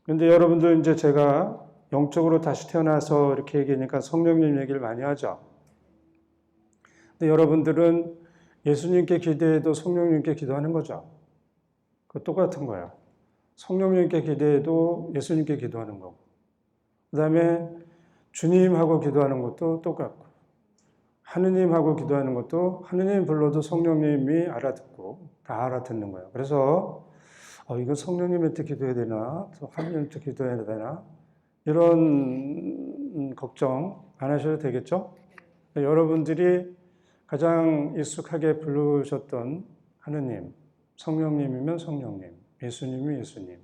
Speaker 1: 근데 여러분들 이제 제가 영적으로 다시 태어나서 이렇게 얘기하니까 성령님 얘기를 많이 하죠. 근데 여러분들은 예수님께 기대해도 성령님께 기도하는 거죠. 그 똑같은 거예요. 성령님께 기대해도 예수님께 기도하는 거고. 그 다음에 주님하고 기도하는 것도 똑같고. 하느님하고 기도하는 것도 하느님 불러도 성령님이 알아듣고 다 알아듣는 거예요. 그래서 이거 성령님한테 기도해야 되나? 하느님한테 기도해야 되나? 이런 걱정 안 하셔도 되겠죠? 여러분들이 가장 익숙하게 부르셨던 하느님, 성령님이면 성령님, 예수님이 예수님,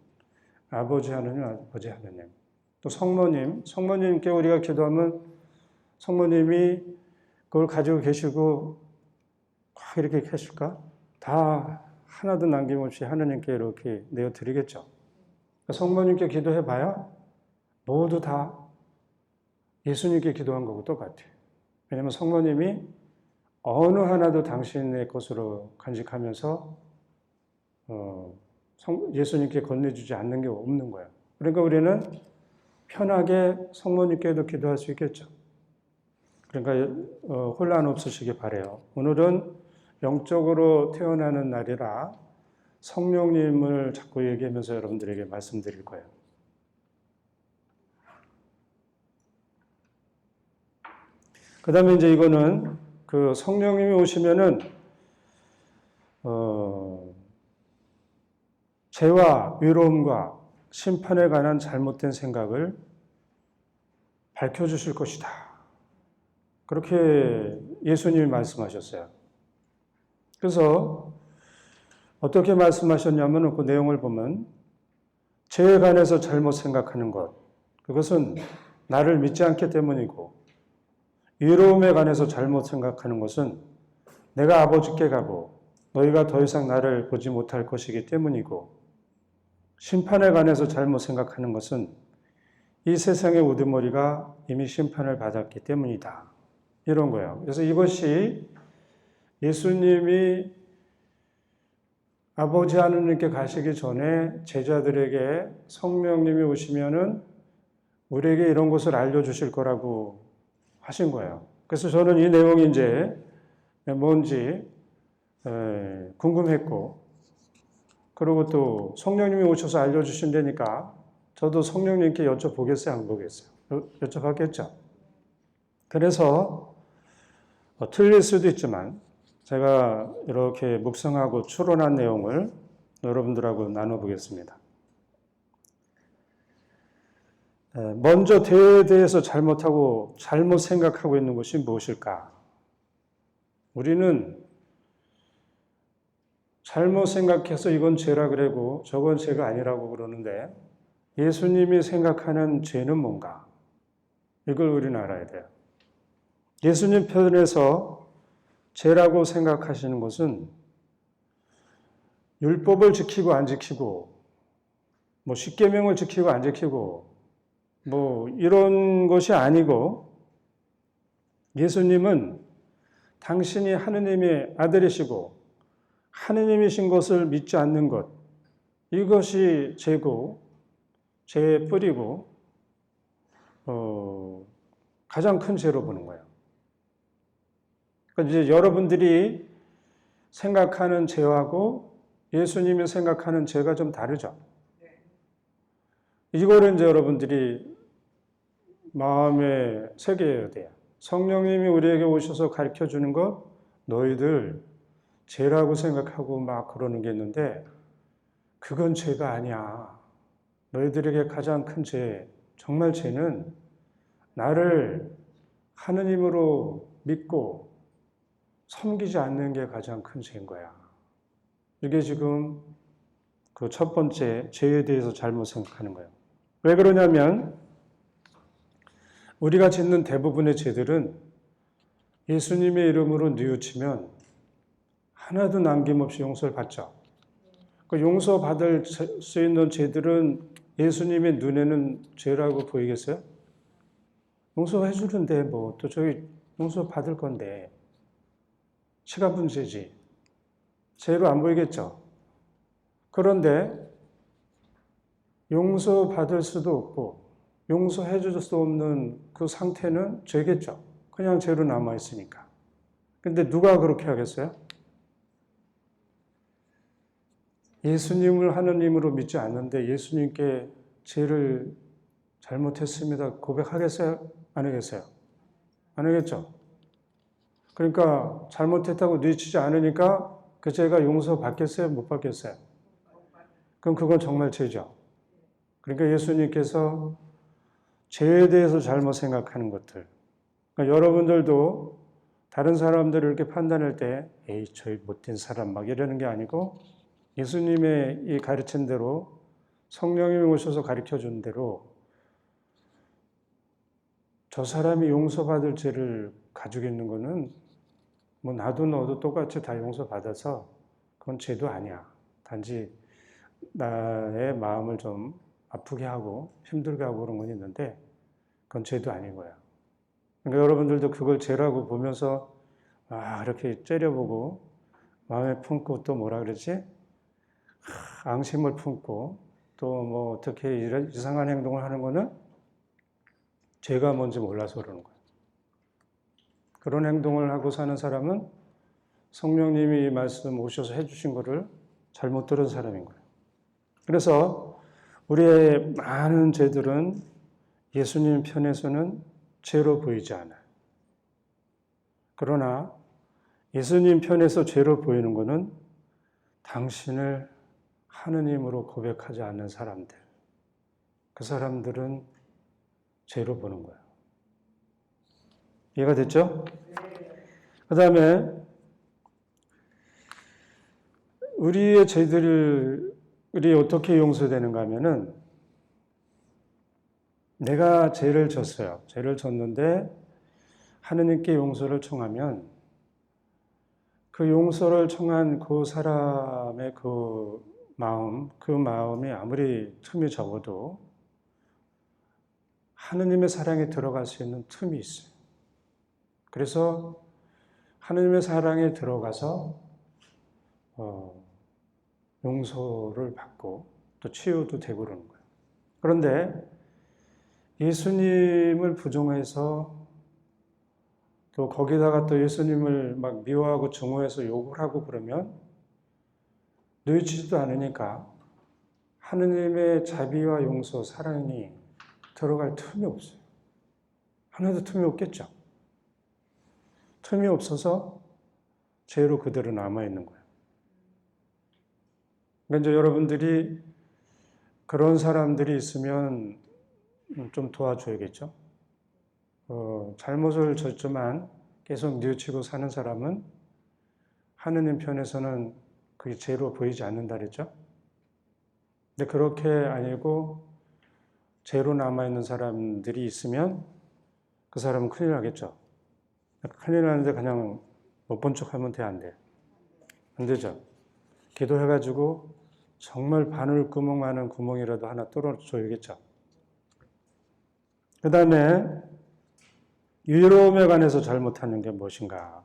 Speaker 1: 아버지 하느님, 아버지 하느님. 또 성모님, 성모님께 우리가 기도하면 성모님이 그걸 가지고 계시고 꽉 이렇게 계실까? 다 하나도 남김없이 하느님께 이렇게 내어드리겠죠. 성모님께 기도해봐야 모두 다 예수님께 기도한 거고 똑같아요. 왜냐하면 성모님이 어느 하나도 당신의 것으로 간직하면서 예수님께 건네주지 않는 게 없는 거예요. 그러니까 우리는 편하게 성모님께도 기도할 수 있겠죠. 그러니까 혼란 없으시길 바라요. 오늘은 영적으로 태어나는 날이라 성령님을 자꾸 얘기하면서 여러분들에게 말씀드릴 거예요. 그 다음에 이제 이거는 그 성령님이 오시면은 죄와 외로움과 심판에 관한 잘못된 생각을 밝혀주실 것이다. 그렇게 예수님이 말씀하셨어요. 그래서 어떻게 말씀하셨냐면 그 내용을 보면 죄에 관해서 잘못 생각하는 것, 그것은 나를 믿지 않기 때문이고, 외로움에 관해서 잘못 생각하는 것은 내가 아버지께 가고 너희가 더 이상 나를 보지 못할 것이기 때문이고, 심판에 관해서 잘못 생각하는 것은 이 세상의 우두머리가 이미 심판을 받았기 때문이다. 이런 거예요. 그래서 이것이 예수님이 아버지 하느님께 가시기 전에 제자들에게 성령님이 오시면은 우리에게 이런 것을 알려주실 거라고 하신 거예요. 그래서 저는 이 내용이 이제 뭔지 궁금했고, 그리고 또 성령님이 오셔서 알려주신다니까 저도 성령님께 여쭤보겠어요, 안 보겠어요? 여쭤봤겠죠. 그래서 틀릴 수도 있지만 제가 이렇게 묵상하고 추론한 내용을 여러분들하고 나눠보겠습니다. 먼저 죄에 대해서 잘못 생각하고 있는 것이 무엇일까? 우리는 잘못 생각해서 이건 죄라 그러고 저건 죄가 아니라고 그러는데 예수님이 생각하는 죄는 뭔가? 이걸 우리는 알아야 돼요. 예수님 편에서 죄라고 생각하시는 것은 율법을 지키고 안 지키고, 십계명을 지키고 안 지키고, 이런 것이 아니고, 예수님은 당신이 하느님의 아들이시고 하느님이신 것을 믿지 않는 것, 이것이 죄고 죄의 뿌리고 가장 큰 죄로 보는 거예요. 그러니까 이제 여러분들이 생각하는 죄하고 예수님이 생각하는 죄가 좀 다르죠. 이거를 이제 여러분들이 마음에 새겨야 돼요. 성령님이 우리에게 오셔서 가르쳐 주는 것, 너희들 죄라고 생각하고 막 그러는 게 있는데 그건 죄가 아니야. 너희들에게 가장 큰 죄, 정말 죄는 나를 하느님으로 믿고 섬기지 않는 게 가장 큰 죄인 거야. 이게 지금 그 첫 번째 죄에 대해서 잘못 생각하는 거예요. 왜 그러냐면 우리가 짓는 대부분의 죄들은 예수님의 이름으로 뉘우치면 하나도 남김없이 용서를 받죠. 그 용서받을 수 있는 죄들은 예수님의 눈에는 죄라고 보이겠어요? 용서해 주는데 또 저희 용서받을 건데 시간 문제지. 죄로 안 보이겠죠? 그런데 용서받을 수도 없고 용서해 줄 수 없는 그 상태는 죄겠죠. 그냥 죄로 남아있으니까. 근데 누가 그렇게 하겠어요? 예수님을 하느님으로 믿지 않는데 예수님께 죄를 잘못했습니다 고백하겠어요? 안 하겠어요? 안 하겠죠? 그러니까 잘못했다고 뉘치지 않으니까 그 죄가 용서받겠어요? 못 받겠어요? 그럼 그건 정말 죄죠. 그러니까 예수님께서 죄에 대해서 잘못 생각하는 것들, 그러니까 여러분들도 다른 사람들을 이렇게 판단할 때 에이 저희 못된 사람 막 이러는 게 아니고 예수님의 이 가르친 대로 성령님이 오셔서 가르쳐 준 대로 저 사람이 용서받을 죄를 가지고 있는 거는 뭐 나도 너도 똑같이 다 용서받아서 그건 죄도 아니야. 단지 나의 마음을 좀 아프게 하고 힘들게 하고 그런 건 있는데 그건 죄도 아닌 거야. 그러니까 여러분들도 그걸 죄라고 보면서 이렇게 째려보고 마음에 품고 또 뭐라 그러지? 앙심을 품고 또 뭐 어떻게 이런 이상한 행동을 하는 거는 죄가 뭔지 몰라서 그러는 거야. 그런 행동을 하고 사는 사람은 성령님이 이 말씀 오셔서 해주신 거를 잘못 들은 사람인 거예요. 그래서 우리의 많은 죄들은 예수님 편에서는 죄로 보이지 않아요. 그러나 예수님 편에서 죄로 보이는 것은 당신을 하느님으로 고백하지 않는 사람들, 그 사람들은 죄로 보는 거예요. 이해가 됐죠? 그 다음에 우리의 죄들이 어떻게 용서되는가 하면은 내가 죄를 졌어요. 죄를 졌는데 하느님께 용서를 청하면 그 용서를 청한 그 사람의 그 마음이 아무리 틈이 적어도 하느님의 사랑에 들어갈 수 있는 틈이 있어요. 그래서 하느님의 사랑에 들어가서 용서를 받고 또 치유도 되고 그러는 거예요. 그런데 예수님을 부정해서 또 거기다가 또 예수님을 막 미워하고 증오해서 욕을 하고 그러면 뉘우치지도 않으니까 하느님의 자비와 용서, 사랑이 들어갈 틈이 없어요. 하나도 틈이 없겠죠. 틈이 없어서 죄로 그대로 남아있는 거예요. 그러니까 이제 여러분들이 그런 사람들이 있으면 좀 도와줘야겠죠. 잘못을 졌지만 계속 뉘우치고 사는 사람은 하느님 편에서는 그게 죄로 보이지 않는다 그랬죠. 근데 그렇게 아니고 죄로 남아있는 사람들이 있으면 그 사람은 큰일 나겠죠. 큰일 나는데 그냥 못 본 척 하면 돼, 안 돼? 안 되죠. 기도해가지고 정말 바늘구멍 많은 구멍이라도 하나 뚫어줘야겠죠. 그 다음에 위로움에 관해서 잘못하는 게 무엇인가?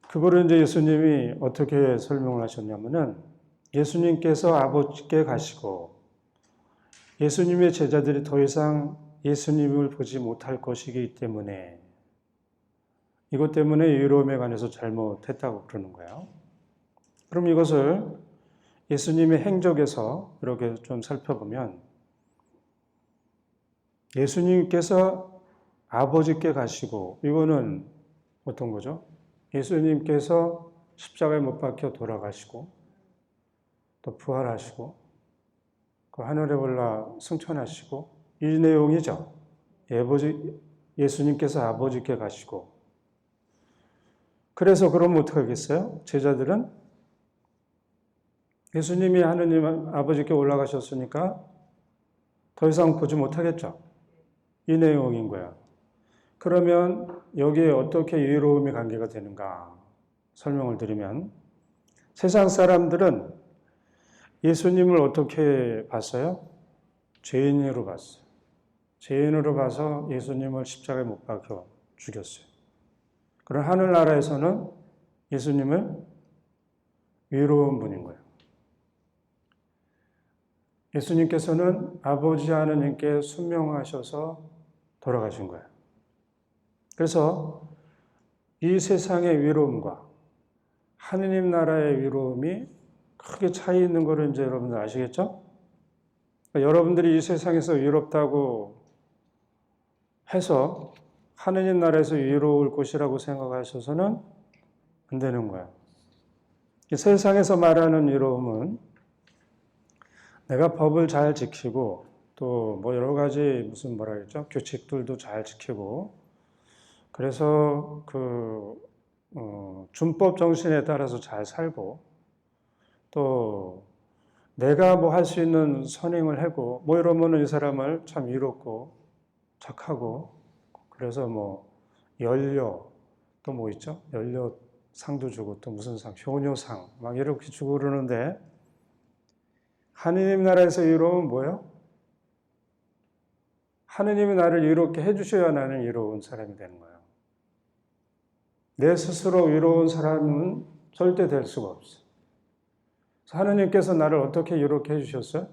Speaker 1: 그거를 이제 예수님이 어떻게 설명을 하셨냐면은 예수님께서 아버지께 가시고 예수님의 제자들이 더 이상 예수님을 보지 못할 것이기 때문에 이것 때문에 위로움에 관해서 잘못했다고 그러는 거예요. 그럼 이것을 예수님의 행적에서 이렇게 좀 살펴보면 예수님께서 아버지께 가시고 이거는 어떤 거죠? 예수님께서 십자가에 못 박혀 돌아가시고 또 부활하시고 그 하늘에 올라 승천하시고 이 내용이죠. 예수님께서 아버지께 가시고 그래서 그러면 어떻게 하겠어요? 제자들은 예수님이 하느님 아버지께 올라가셨으니까 더 이상 보지 못하겠죠. 이 내용인 거야. 그러면 여기에 어떻게 위로움이 관계가 되는가 설명을 드리면 세상 사람들은 예수님을 어떻게 봤어요? 죄인으로 봤어요. 죄인으로 봐서 예수님을 십자가에 못 박혀 죽였어요. 그런 하늘나라에서는 예수님을 위로운 분인 거예요. 예수님께서는 아버지 하느님께 순명하셔서 돌아가신 거예요. 그래서 이 세상의 위로움과 하느님 나라의 위로움이 크게 차이 있는 거를 이제 여러분들 아시겠죠? 그러니까 여러분들이 이 세상에서 위롭다고 해서 하느님 나라에서 위로울 곳이라고 생각하셔서는 안 되는 거예요. 이 세상에서 말하는 위로움은 내가 법을 잘 지키고 또 뭐 여러 가지 무슨 뭐라 그랬죠? 규칙들도 잘 지키고 그래서 준법 정신에 따라서 잘 살고 또 내가 뭐 할 수 있는 선행을 하고 뭐 이러면은 이 사람을 참 이롭고 착하고 그래서 뭐 연료 또 뭐 있죠? 연료 상도 주고 또 무슨 상, 효녀상 막 이렇게 주고 그러는데 하느님 나라에서 이로운 뭐예요? 하느님이 나를 이롭게 해주셔야 나는 이로운 사람이 되는 거예요. 내 스스로 이로운 사람은 절대 될 수가 없어요. 하느님께서 나를 어떻게 이롭게 해주셨어요?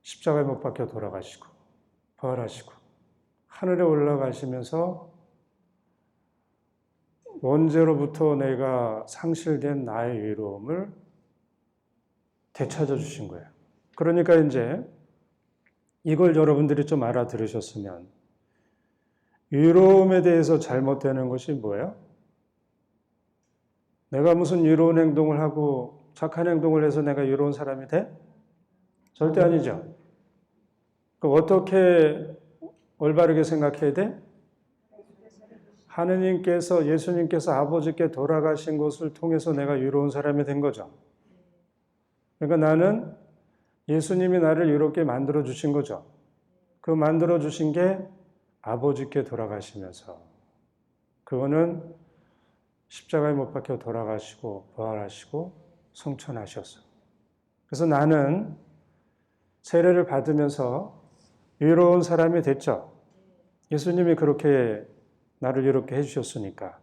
Speaker 1: 십자가에 못 박혀 돌아가시고 부활하시고 하늘에 올라가시면서 원죄로부터 내가 상실된 나의 의로움을 되찾아 주신 거예요. 그러니까 이제 이걸 여러분들이 좀 알아들으셨으면 의로움에 대해서 잘못되는 것이 뭐예요? 내가 무슨 의로운 행동을 하고 착한 행동을 해서 내가 의로운 사람이 돼? 절대 아니죠. 어떻게 올바르게 생각해야 돼? 하느님께서 예수님께서 아버지께 돌아가신 것을 통해서 내가 의로운 사람이 된 거죠. 그러니까 나는 예수님이 나를 이롭게 만들어 주신 거죠. 그 만들어 주신 게 아버지께 돌아가시면서 그거는 십자가에 못 박혀 돌아가시고 부활하시고 승천하셨어요. 그래서 나는 세례를 받으면서 의로운 사람이 됐죠. 예수님이 그렇게 나를 이렇게 해주셨으니까.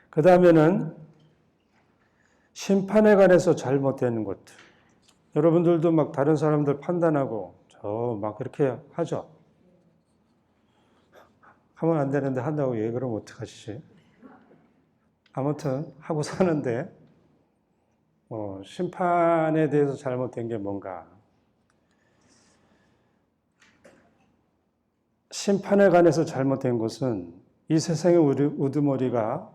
Speaker 1: 그 다음에는 심판에 관해서 잘못되는 것들. 여러분들도 막 다른 사람들 판단하고 저 막 그렇게 하죠. 하면 안 되는데 한다고 왜 그러면 어떡하시지? 아무튼 하고 사는데 심판에 대해서 잘못된 게 뭔가? 심판에 관해서 잘못된 것은 이 세상의 우두머리가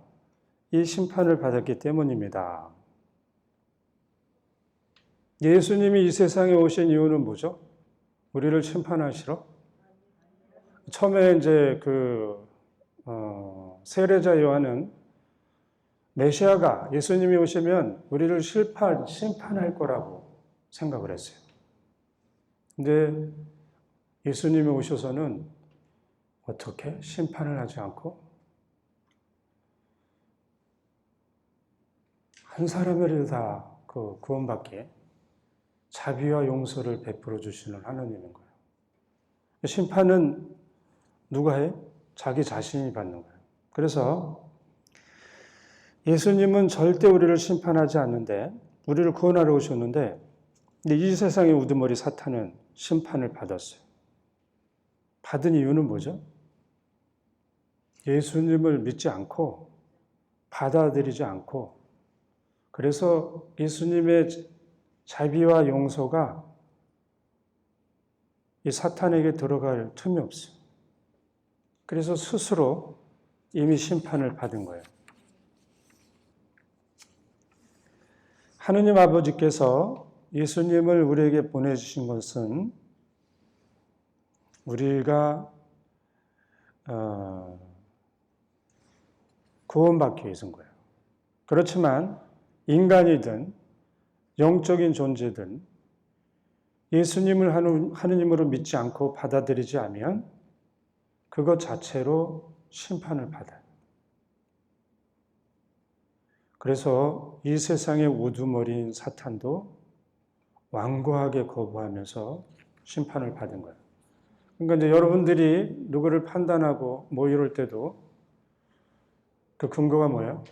Speaker 1: 이 심판을 받았기 때문입니다. 예수님이 이 세상에 오신 이유는 뭐죠? 우리를 심판하시러? 처음에 이제 세례자 요한은 메시아가 예수님이 오시면 우리를 심판할 거라고 생각을 했어요. 근데 예수님이 오셔서는 어떻게 심판을 하지 않고 한 사람을 다 구원받게 자비와 용서를 베풀어 주시는 하나님인 거예요. 심판은 누가 해? 자기 자신이 받는 거예요. 그래서 예수님은 절대 우리를 심판하지 않는데 우리를 구원하러 오셨는데 근데 이 세상의 우두머리 사탄은 심판을 받았어요. 받은 이유는 뭐죠? 예수님을 믿지 않고 받아들이지 않고 그래서 예수님의 자비와 용서가 이 사탄에게 들어갈 틈이 없어요. 그래서 스스로 이미 심판을 받은 거예요. 하느님 아버지께서 예수님을 우리에게 보내주신 것은 우리가 구원받기 위해서인 거예요. 그렇지만 인간이든 영적인 존재든 예수님을 하느님으로 믿지 않고 받아들이지 않으면 그것 자체로 심판을 받아요. 그래서 이 세상의 우두머리인 사탄도 완고하게 거부하면서 심판을 받은 거예요. 그러니까 이제 여러분들이 누구를 판단하고 뭐 이럴 때도 그 근거가 뭐예요?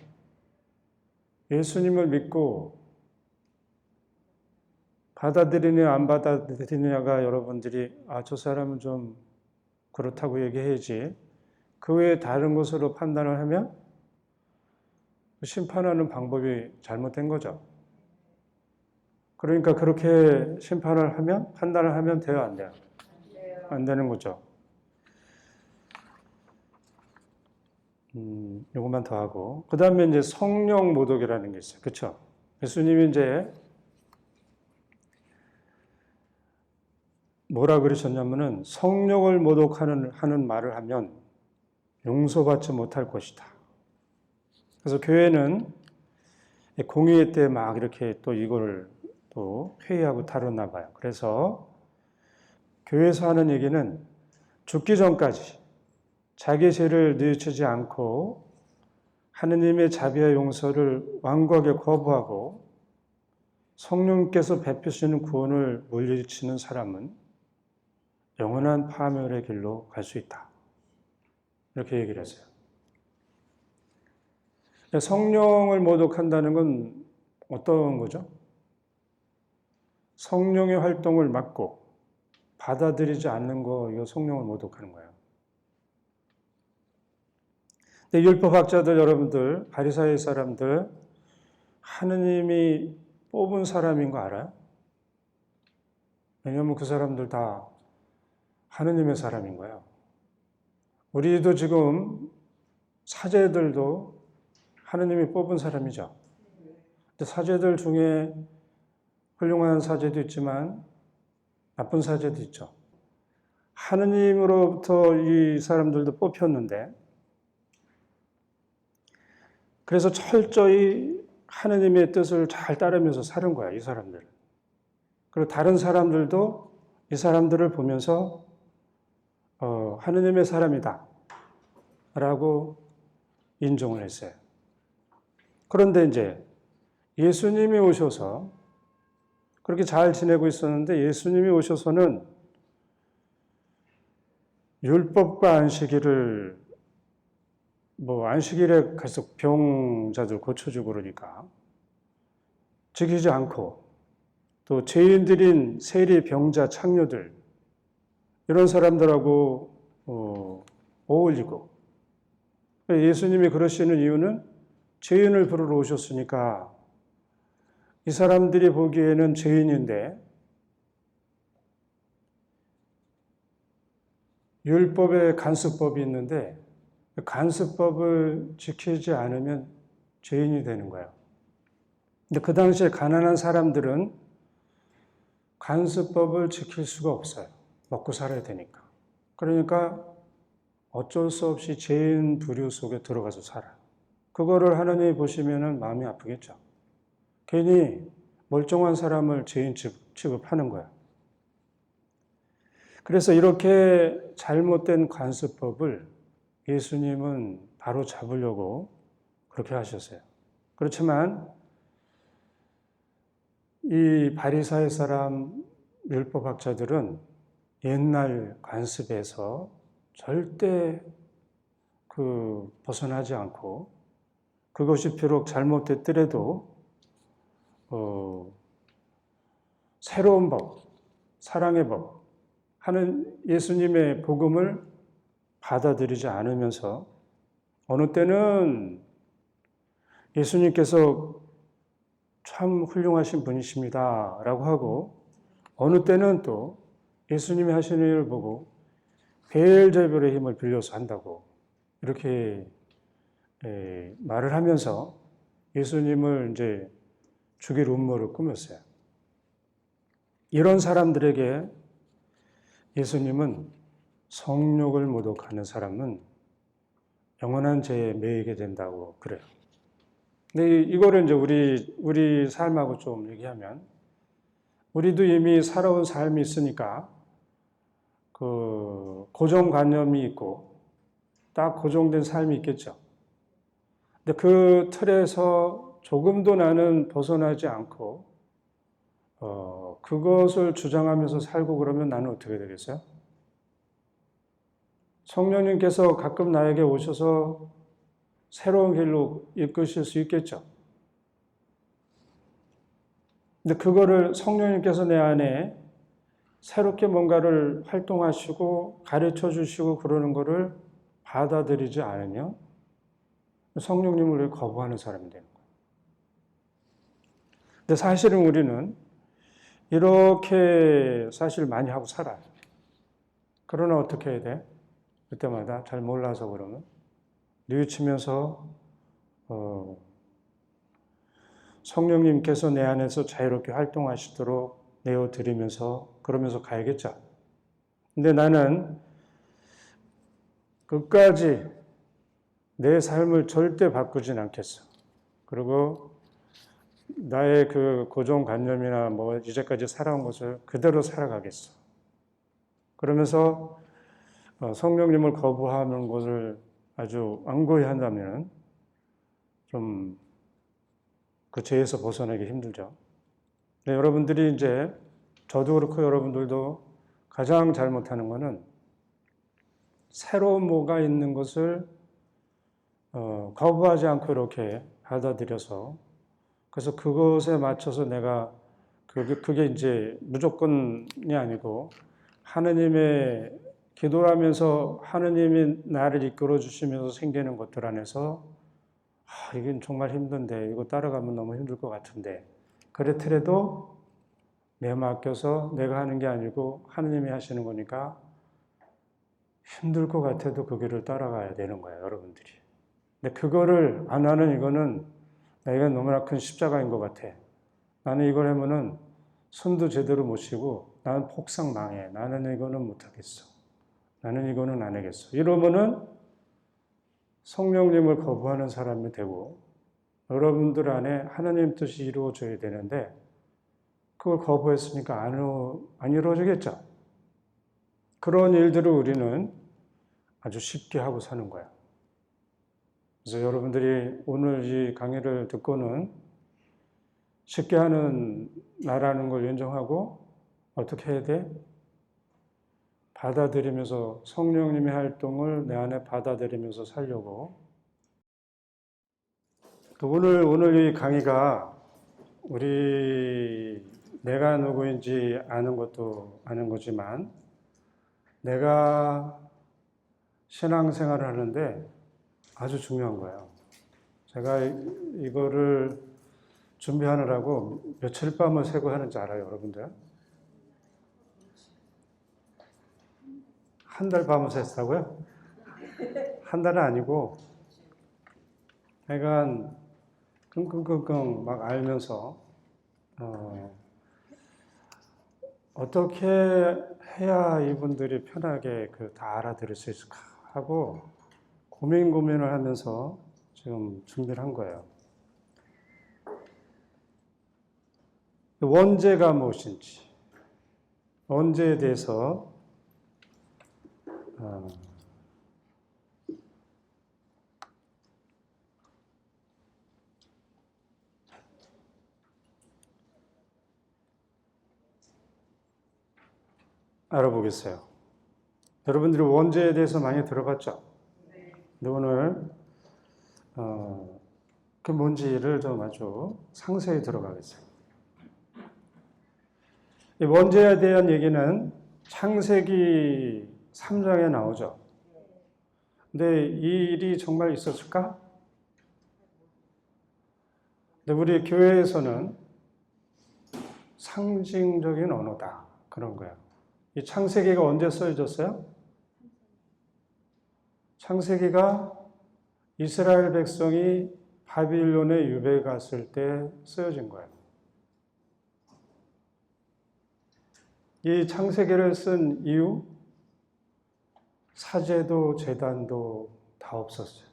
Speaker 1: 예수님을 믿고 받아들이느냐 안 받아들이느냐가 여러분들이 저 사람은 좀 그렇다고 얘기해야지 그 외에 다른 것으로 판단을 하면 심판하는 방법이 잘못된 거죠. 그러니까 그렇게 심판을 하면 판단을 하면 돼요, 안 돼요? 안 되는 거죠. 요것만 더 하고 그 다음에 이제 성령 모독이라는 게 있어요. 그렇죠? 예수님이 이제 뭐라 그러셨냐면은 성령을 모독하는 말을 하면 용서받지 못할 것이다. 그래서 교회는 공의회 때 막 이렇게 또 이걸 또 회의하고 다뤘나 봐요. 그래서 교회에서 하는 얘기는 죽기 전까지 자기 죄를 뉘우치지 않고 하느님의 자비와 용서를 완고하게 거부하고 성령께서 베푸시는 구원을 물리치는 사람은 영원한 파멸의 길로 갈 수 있다. 이렇게 얘기를 했어요. 성령을 모독한다는 건 어떤 거죠? 성령의 활동을 막고 받아들이지 않는 거, 이거 성령을 모독하는 거예요. 근데 율법학자들 여러분들, 바리사의 사람들, 하느님이 뽑은 사람인 거 알아요? 왜냐하면 그 사람들 다 하느님의 사람인 거예요. 우리도 지금 사제들도 하느님이 뽑은 사람이죠. 근데 사제들 중에 훌륭한 사제도 있지만 나쁜 사제도 있죠. 하느님으로부터 이 사람들도 뽑혔는데, 그래서 철저히 하느님의 뜻을 잘 따르면서 사는 거야, 이 사람들. 그리고 다른 사람들도 이 사람들을 보면서 하느님의 사람이다 라고 인정을 했어요. 그런데 이제 예수님이 오셔서 그렇게 잘 지내고 있었는데, 예수님이 오셔서는 율법과 안식일을 안식일에 계속 병자들 고쳐주고 그러니까 지키지 않고, 또 죄인들인 세리, 병자, 창녀들 이런 사람들하고 어울리고, 예수님이 그러시는 이유는 죄인을 부르러 오셨으니까 이 사람들이 보기에는 죄인인데 율법에 간수법이 있는데 간수법을 지키지 않으면 죄인이 되는 거예요. 근데 그 당시에 가난한 사람들은 간수법을 지킬 수가 없어요. 먹고 살아야 되니까. 그러니까 어쩔 수 없이 죄인 부류 속에 들어가서 살아요. 그거를 하나님이 보시면 마음이 아프겠죠. 괜히 멀쩡한 사람을 죄인 취급하는 거야. 그래서 이렇게 잘못된 관습법을 예수님은 바로 잡으려고 그렇게 하셨어요. 그렇지만 이 바리사의 사람 율법학자들은 옛날 관습에서 절대 벗어나지 않고, 그것이 비록 잘못됐더라도 새로운 법, 사랑의 법 하는 예수님의 복음을 받아들이지 않으면서, 어느 때는 예수님께서 참 훌륭하신 분이십니다 라고 하고, 어느 때는 또 예수님이 하시는 일을 보고 베엘제불의 힘을 빌려서 한다고 이렇게 말을 하면서 예수님을 이제 죽일 음모를 꾸몄어요. 이런 사람들에게 예수님은 성욕을 모독하는 사람은 영원한 죄에 매이게 된다고 그래요. 근데 이거를 이제 우리 삶하고 좀 얘기하면, 우리도 이미 살아온 삶이 있으니까 고정관념이 있고 딱 고정된 삶이 있겠죠. 근데 그 틀에서 조금도 나는 벗어나지 않고 그것을 주장하면서 살고 그러면 나는 어떻게 되겠어요? 성령님께서 가끔 나에게 오셔서 새로운 길로 이끄실 수 있겠죠. 근데 그거를 성령님께서 내 안에 새롭게 뭔가를 활동하시고 가르쳐 주시고 그러는 거를 받아들이지 않으면 성령님을 거부하는 사람이 되는 거예요. 근데 사실은 우리는 이렇게 사실 많이 하고 살아요. 그러나 어떻게 해야 돼? 그때마다 잘 몰라서 그러면 뉘우치면서 성령님께서 내 안에서 자유롭게 활동하시도록 내어드리면서 그러면서 가야겠죠. 근데 나는 끝까지 내 삶을 절대 바꾸진 않겠어. 그리고 나의 그 고정관념이나 뭐 이제까지 살아온 것을 그대로 살아가겠어. 그러면서 성령님을 거부하는 것을 아주 완고히 한다면 좀 그 죄에서 벗어나기 힘들죠. 근데 여러분들이 이제 저도 그렇고 여러분들도 가장 잘못하는 것은 새로운 뭐가 있는 것을 거부하지 않고 이렇게 받아들여서 그래서 그것에 맞춰서 내가 그게 이제 무조건이 아니고 하느님의 기도를 하면서 하느님이 나를 이끌어 주시면서 생기는 것들 안에서 이건 정말 힘든데 이거 따라가면 너무 힘들 것 같은데 그렇더라도 내 맡겨서 내가 하는 게 아니고 하느님이 하시는 거니까 힘들 것 같아도 그 길을 따라가야 되는 거예요, 여러분들이. 근데 그거를 안 하는 이거는 내가 너무나 큰 십자가인 것 같아. 나는 이걸 하면은 손도 제대로 못 쉬고 나는 폭삭 망해. 나는 이거는 못하겠어. 나는 이거는 안 하겠어. 이러면은 성령님을 거부하는 사람이 되고 여러분들 안에 하나님 뜻이 이루어져야 되는데 그걸 거부했으니까 안 이루어지겠죠. 그런 일들을 우리는 아주 쉽게 하고 사는 거야. 그래서 여러분들이 오늘 이 강의를 듣고는 쉽게 하는 나라는 걸 인정하고 어떻게 해야 돼? 받아들이면서 성령님의 활동을 내 안에 받아들이면서 살려고. 오늘 이 강의가 내가 누구인지 아는 것도 아는 거지만 내가 신앙생활을 하는데 아주 중요한 거예요. 제가 이거를 준비하느라고 며칠 밤을 새고 하는지 알아요, 여러분들? 한 달 밤을 샜다고요? 한 달은 아니고, 약간 끙끙끙끙 막 알면서 어떻게 해야 이분들이 편하게 다 알아들을 수 있을까 하고 고민을 하면서 지금 준비를 한 거예요. 원죄가 무엇인지, 원죄에 대해서 알아보겠어요. 여러분들이 원죄에 대해서 많이 들어봤죠? 근데 오늘 그 뭔지를 좀 아주 상세히 들어가겠어요. 이 원죄에 대한 얘기는 창세기 3장에 나오죠. 근데 이 일이 정말 있었을까? 근데 우리 교회에서는 상징적인 언어다. 그런 거예요. 이 창세기가 언제 써졌어요? 창세기가 이스라엘 백성이 바빌론에 유배 갔을 때 쓰여진 거예요. 이 창세기를 쓴 이유, 사제도 제단도 다 없었어요.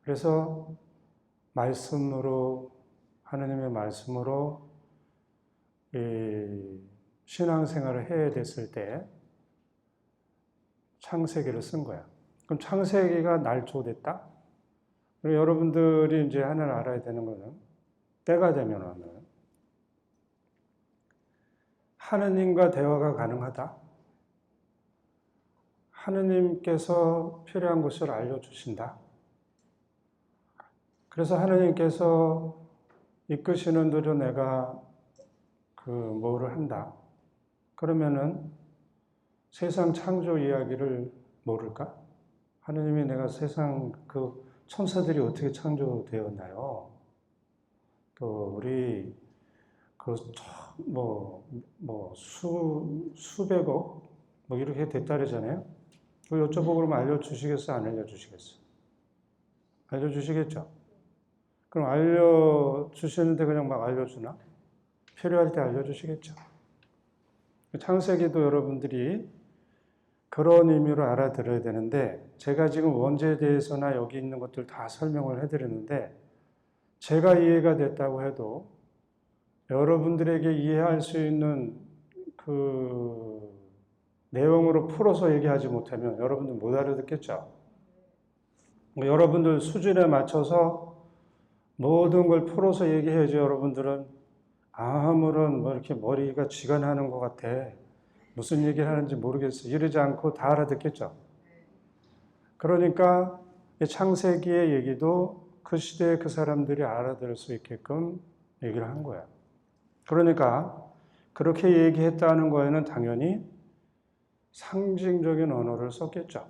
Speaker 1: 그래서 하나님의 말씀으로 이 신앙생활을 해야 됐을 때 창세기를 쓴 거야. 그럼 창세기가 날조됐다? 여러분들이 이제 하나를 알아야 되는 거는 때가 되면은 하느님과 대화가 가능하다. 하느님께서 필요한 것을 알려주신다. 그래서 하느님께서 이끄시는 대로 내가 뭐를 한다. 그러면은 세상 창조 이야기를 모를까? 하느님이 내가 세상 천사들이 어떻게 창조되었나요? 또 우리 수백억 이렇게 됐다르잖아요. 여쭤보고 그러면 알려주시겠어? 안 알려주시겠어? 알려주시겠죠? 그럼 알려주시는데 그냥 막 알려주나? 필요할 때 알려주시겠죠. 창세기도 여러분들이 그런 의미로 알아들어야 되는데, 제가 지금 원죄에 대해서나 여기 있는 것들 다 설명을 해드렸는데, 제가 이해가 됐다고 해도 여러분들에게 이해할 수 있는 그 내용으로 풀어서 얘기하지 못하면 여러분들 못 알아듣겠죠. 여러분들 수준에 맞춰서 모든 걸 풀어서 얘기해야지. 여러분들은 아무런 뭐 이렇게 머리가 쥐가 나는 것 같아. 무슨 얘기를 하는지 모르겠어. 이러지 않고 다 알아듣겠죠. 그러니까 창세기의 얘기도 그 시대에 그 사람들이 알아들을 수 있게끔 얘기를 한 거야. 그러니까 그렇게 얘기했다는 거에는 당연히 상징적인 언어를 썼겠죠.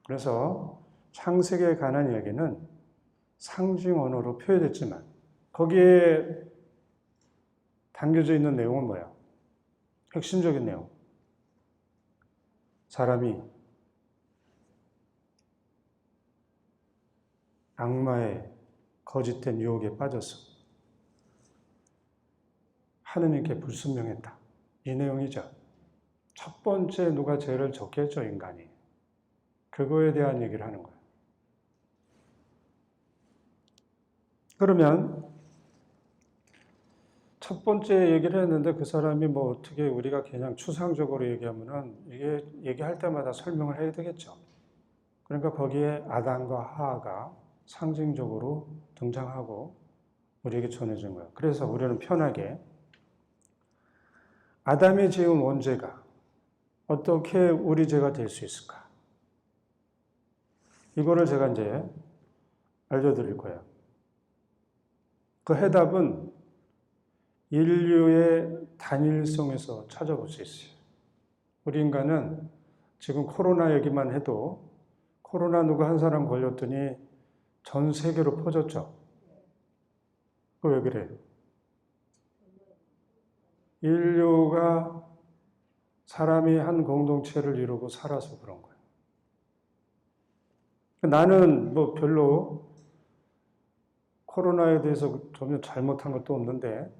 Speaker 1: 그래서 창세기에 관한 얘기는 상징 언어로 표현됐지만 거기에 담겨져 있는 내용은 뭐야? 핵심적인 내용. 사람이 악마의 거짓된 유혹에 빠져서 하느님께 불순명했다. 이 내용이죠. 첫 번째 누가 죄를 졌겠죠, 인간이. 그거에 대한 얘기를 하는 거예요. 그러면 첫 번째 얘기를 했는데 그 사람이 뭐 어떻게 우리가 그냥 추상적으로 얘기하면은 이게 얘기할 때마다 설명을 해야 되겠죠. 그러니까 거기에 아담과 하하가 상징적으로 등장하고 우리에게 전해진 거예요. 그래서 우리는 편하게 아담이 지은 원죄가 어떻게 우리 죄가 될 수 있을까? 이거를 제가 이제 알려드릴 거예요. 그 해답은 인류의 단일성에서 찾아볼 수 있어요. 우리 인간은 지금 코로나 얘기만 해도 코로나 누가 한 사람 걸렸더니 전 세계로 퍼졌죠. 그 왜 그래요? 인류가 사람이 한 공동체를 이루고 살아서 그런 거예요. 나는 뭐 별로 코로나에 대해서 전혀 잘못한 것도 없는데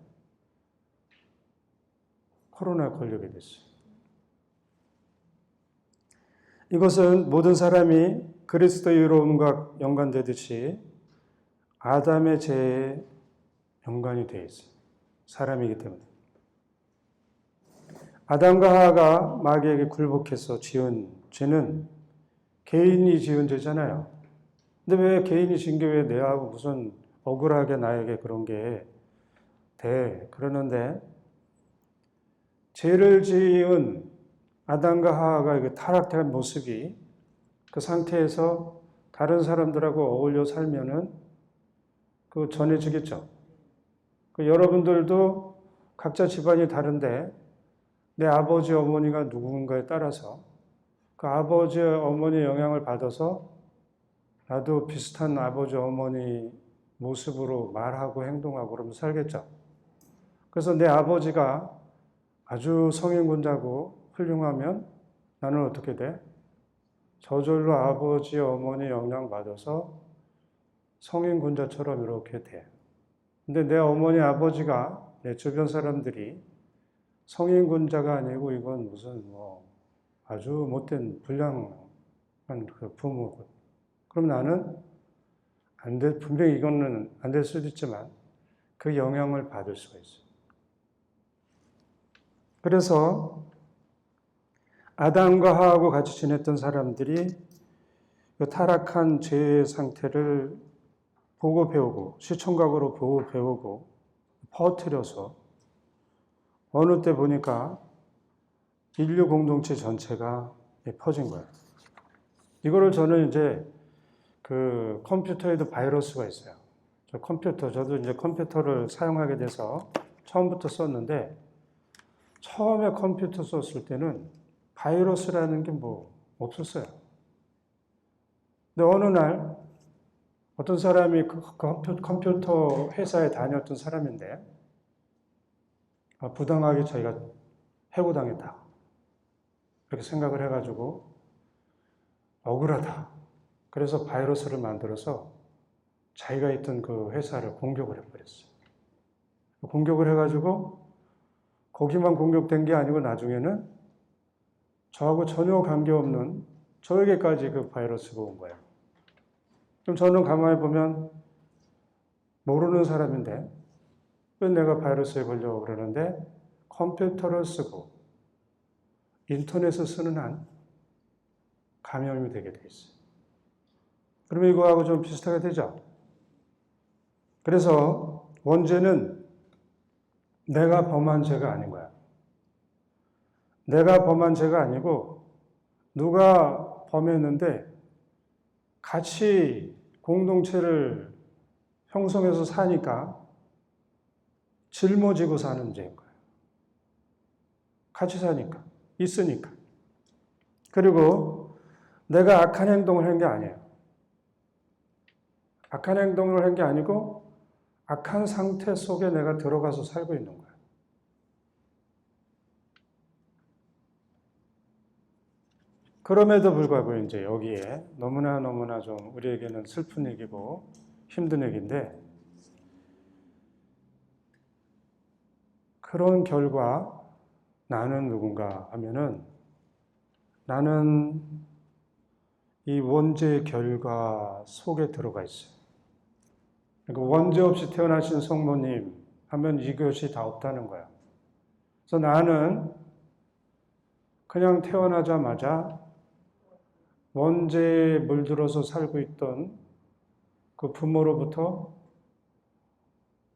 Speaker 1: 코로나에 걸리게 됐어요. 이것은 모든 사람이 그리스도의 의로움과 연관되듯이 아담의 죄에 연관이 되어 있어요. 사람이기 때문에. 아담과 하하가 마귀에게 굴복해서 지은 죄는 개인이 지은 죄잖아요. 근데 왜 개인이 지은 게 왜 내하고 무슨 억울하게 나에게 그런 게 돼? 그러는데 죄를 지은 아담과 하하가 타락한 모습이 그 상태에서 다른 사람들하고 어울려 살면은 그 전해지겠죠. 그 여러분들도 각자 집안이 다른데 내 아버지 어머니가 누군가에 따라서 그 아버지 어머니 영향을 받아서 나도 비슷한 아버지 어머니 모습으로 말하고 행동하고 그러면 살겠죠. 그래서 내 아버지가 아주 성인군자고 훌륭하면 나는 어떻게 돼? 저절로 아버지 어머니 영향 받아서 성인군자처럼 이렇게 돼. 근데 내 어머니 아버지가 내 주변 사람들이 성인군자가 아니고 이건 무슨 뭐 아주 못된 불량한 그 부모고. 그럼 나는 분명히 이거는 안 될 수도 있지만 그 영향을 받을 수가 있어요. 그래서 아담과 하하고 같이 지냈던 사람들이 그 타락한 죄의 상태를 보고 배우고 시청각으로 보고 배우고 퍼뜨려서 어느 때 보니까 인류 공동체 전체가 퍼진 거예요. 이거를 저는 이제 그 컴퓨터에도 바이러스가 있어요. 저도 이제 컴퓨터를 사용하게 돼서 처음부터 썼는데 처음에 컴퓨터 썼을 때는 바이러스라는 게 뭐 없었어요. 근데 어느 날 어떤 사람이 그 컴퓨터 회사에 다녔던 사람인데 부당하게 자기가 해고당했다. 그렇게 생각을 해가지고 억울하다. 그래서 바이러스를 만들어서 자기가 있던 그 회사를 공격을 해버렸어요. 공격을 해가지고 거기만 공격된 게 아니고 나중에는 저하고 전혀 관계없는 저에게까지 그 바이러스가 온 거예요. 그럼 저는 가만히 보면 모르는 사람인데 왜 내가 바이러스에 걸려고 그러는데 컴퓨터를 쓰고 인터넷을 쓰는 한 감염이 되게 돼 있어요. 그러면 이거하고 좀 비슷하게 되죠. 그래서 원죄는 내가 범한 죄가 아닌 거야. 내가 범한 죄가 아니고 누가 범했는데 같이 공동체를 형성해서 사니까 짊어지고 사는 죄인 거예요. 같이 사니까, 있으니까. 그리고 내가 악한 행동을 한 게 아니에요. 악한 행동을 한 게 아니고 악한 상태 속에 내가 들어가서 살고 있는 거예요. 그럼에도 불구하고 이제 여기에 너무나 좀 우리에게는 슬픈 얘기고 힘든 얘기인데 그런 결과 나는 누군가 하면은 나는 이 원죄의 결과 속에 들어가 있어요. 그러니까 원죄 없이 태어나신 성모님 하면 이것이 다 없다는 거야. 그래서 나는 그냥 태어나자마자 원죄에 물들어서 살고 있던 그 부모로부터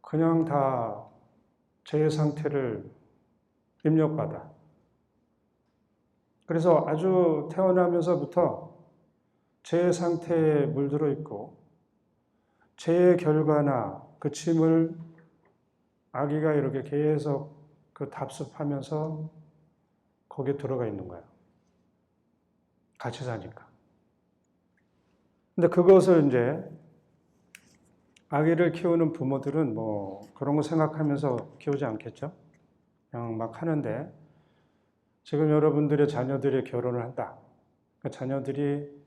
Speaker 1: 그냥 다 죄의 상태를 입력받아. 그래서 아주 태어나면서부터 죄의 상태에 물들어 있고 죄의 결과나 그 짐을 아기가 이렇게 계속 그 답습하면서 거기에 들어가 있는 거예요. 같이 사니까. 근데 그것을 이제 아기를 키우는 부모들은 뭐 그런 거 생각하면서 키우지 않겠죠? 그냥 막 하는데 지금 여러분들의 자녀들이 결혼을 한다. 그 자녀들이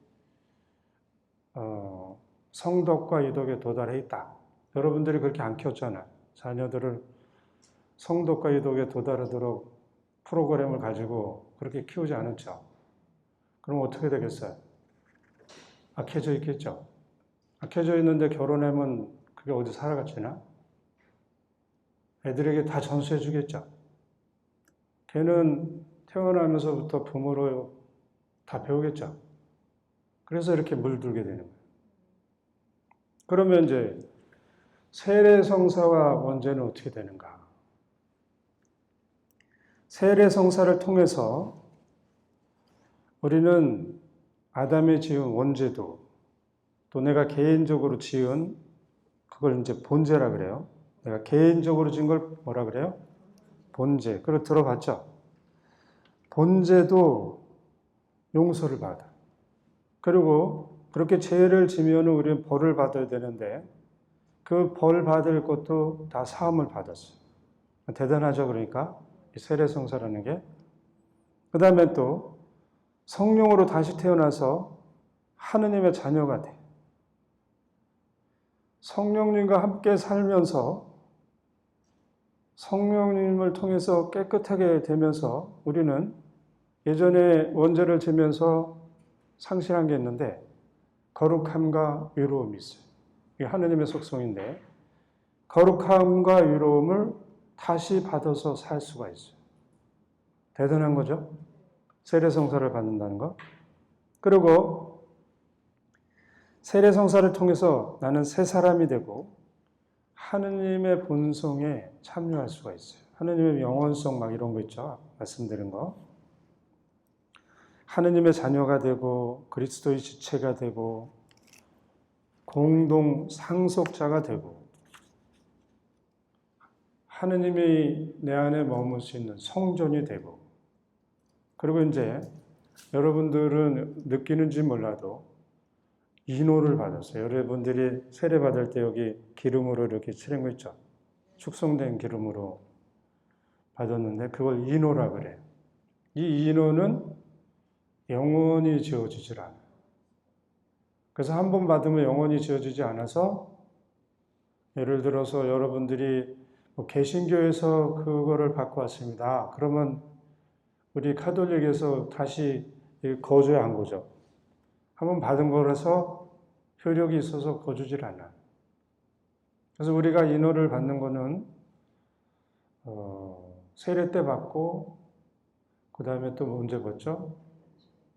Speaker 1: 성덕과 유덕에 도달해 있다. 여러분들이 그렇게 안 키웠잖아요. 자녀들을 성덕과 유덕에 도달하도록 프로그램을 가지고 그렇게 키우지 않았죠. 그럼 어떻게 되겠어요? 악해져 있겠죠. 악해져 있는데 결혼하면 그게 어디 살아갔지나? 애들에게 다 전수해 주겠죠. 걔는 태어나면서부터 부모로 다 배우겠죠. 그래서 이렇게 물들게 되는 거예요. 그러면 이제 세례성사와 원죄는 어떻게 되는가? 세례성사를 통해서 우리는 아담이 지은 원죄도 또 내가 개인적으로 지은 그걸 이제 본죄라 그래요. 내가 개인적으로 지은 걸 뭐라 그래요? 본죄. 그걸 들어봤죠? 본죄도 용서를 받아. 그리고 그렇게 죄를 지면 우리는 벌을 받아야 되는데 그 벌 받을 것도 다 사함을 받았어요. 대단하죠, 그러니까 세례성사라는 게. 그 다음에 또 성령으로 다시 태어나서 하느님의 자녀가 돼. 성령님과 함께 살면서 성령님을 통해서 깨끗하게 되면서 우리는 예전에 원죄를 지면서 상실한 게 있는데 거룩함과 의로움이 있어요. 이게 하느님의 속성인데 거룩함과 의로움을 다시 받아서 살 수가 있어요. 대단한 거죠? 세례성사를 받는다는 거. 그리고 세례성사를 통해서 나는 새 사람이 되고 하느님의 본성에 참여할 수가 있어요. 하느님의 영원성 막 이런 거 있죠. 말씀드린 거. 하느님의 자녀가 되고 그리스도의 지체가 되고 공동 상속자가 되고 하느님이 내 안에 머물 수 있는 성전이 되고 그리고 이제 여러분들은 느끼는지 몰라도 인호를 받았어요. 여러분들이 세례 받을 때 여기 기름으로 이렇게 칠한 거 있죠. 축성된 기름으로 받았는데 그걸 인호라 그래요. 이 인호는 영원히 지워지질 않아요. 그래서 한 번 받으면 영원히 지워지지 않아서 예를 들어서 여러분들이 뭐 개신교에서 그거를 받고 왔습니다. 그러면 우리 카톨릭에서 다시 거줘야 안 거죠? 한번 받은 거라서 효력이 있어서 거주질 않아. 그래서 우리가 인호를 받는 거는 세례 때 받고 그 다음에 또 언제 받죠?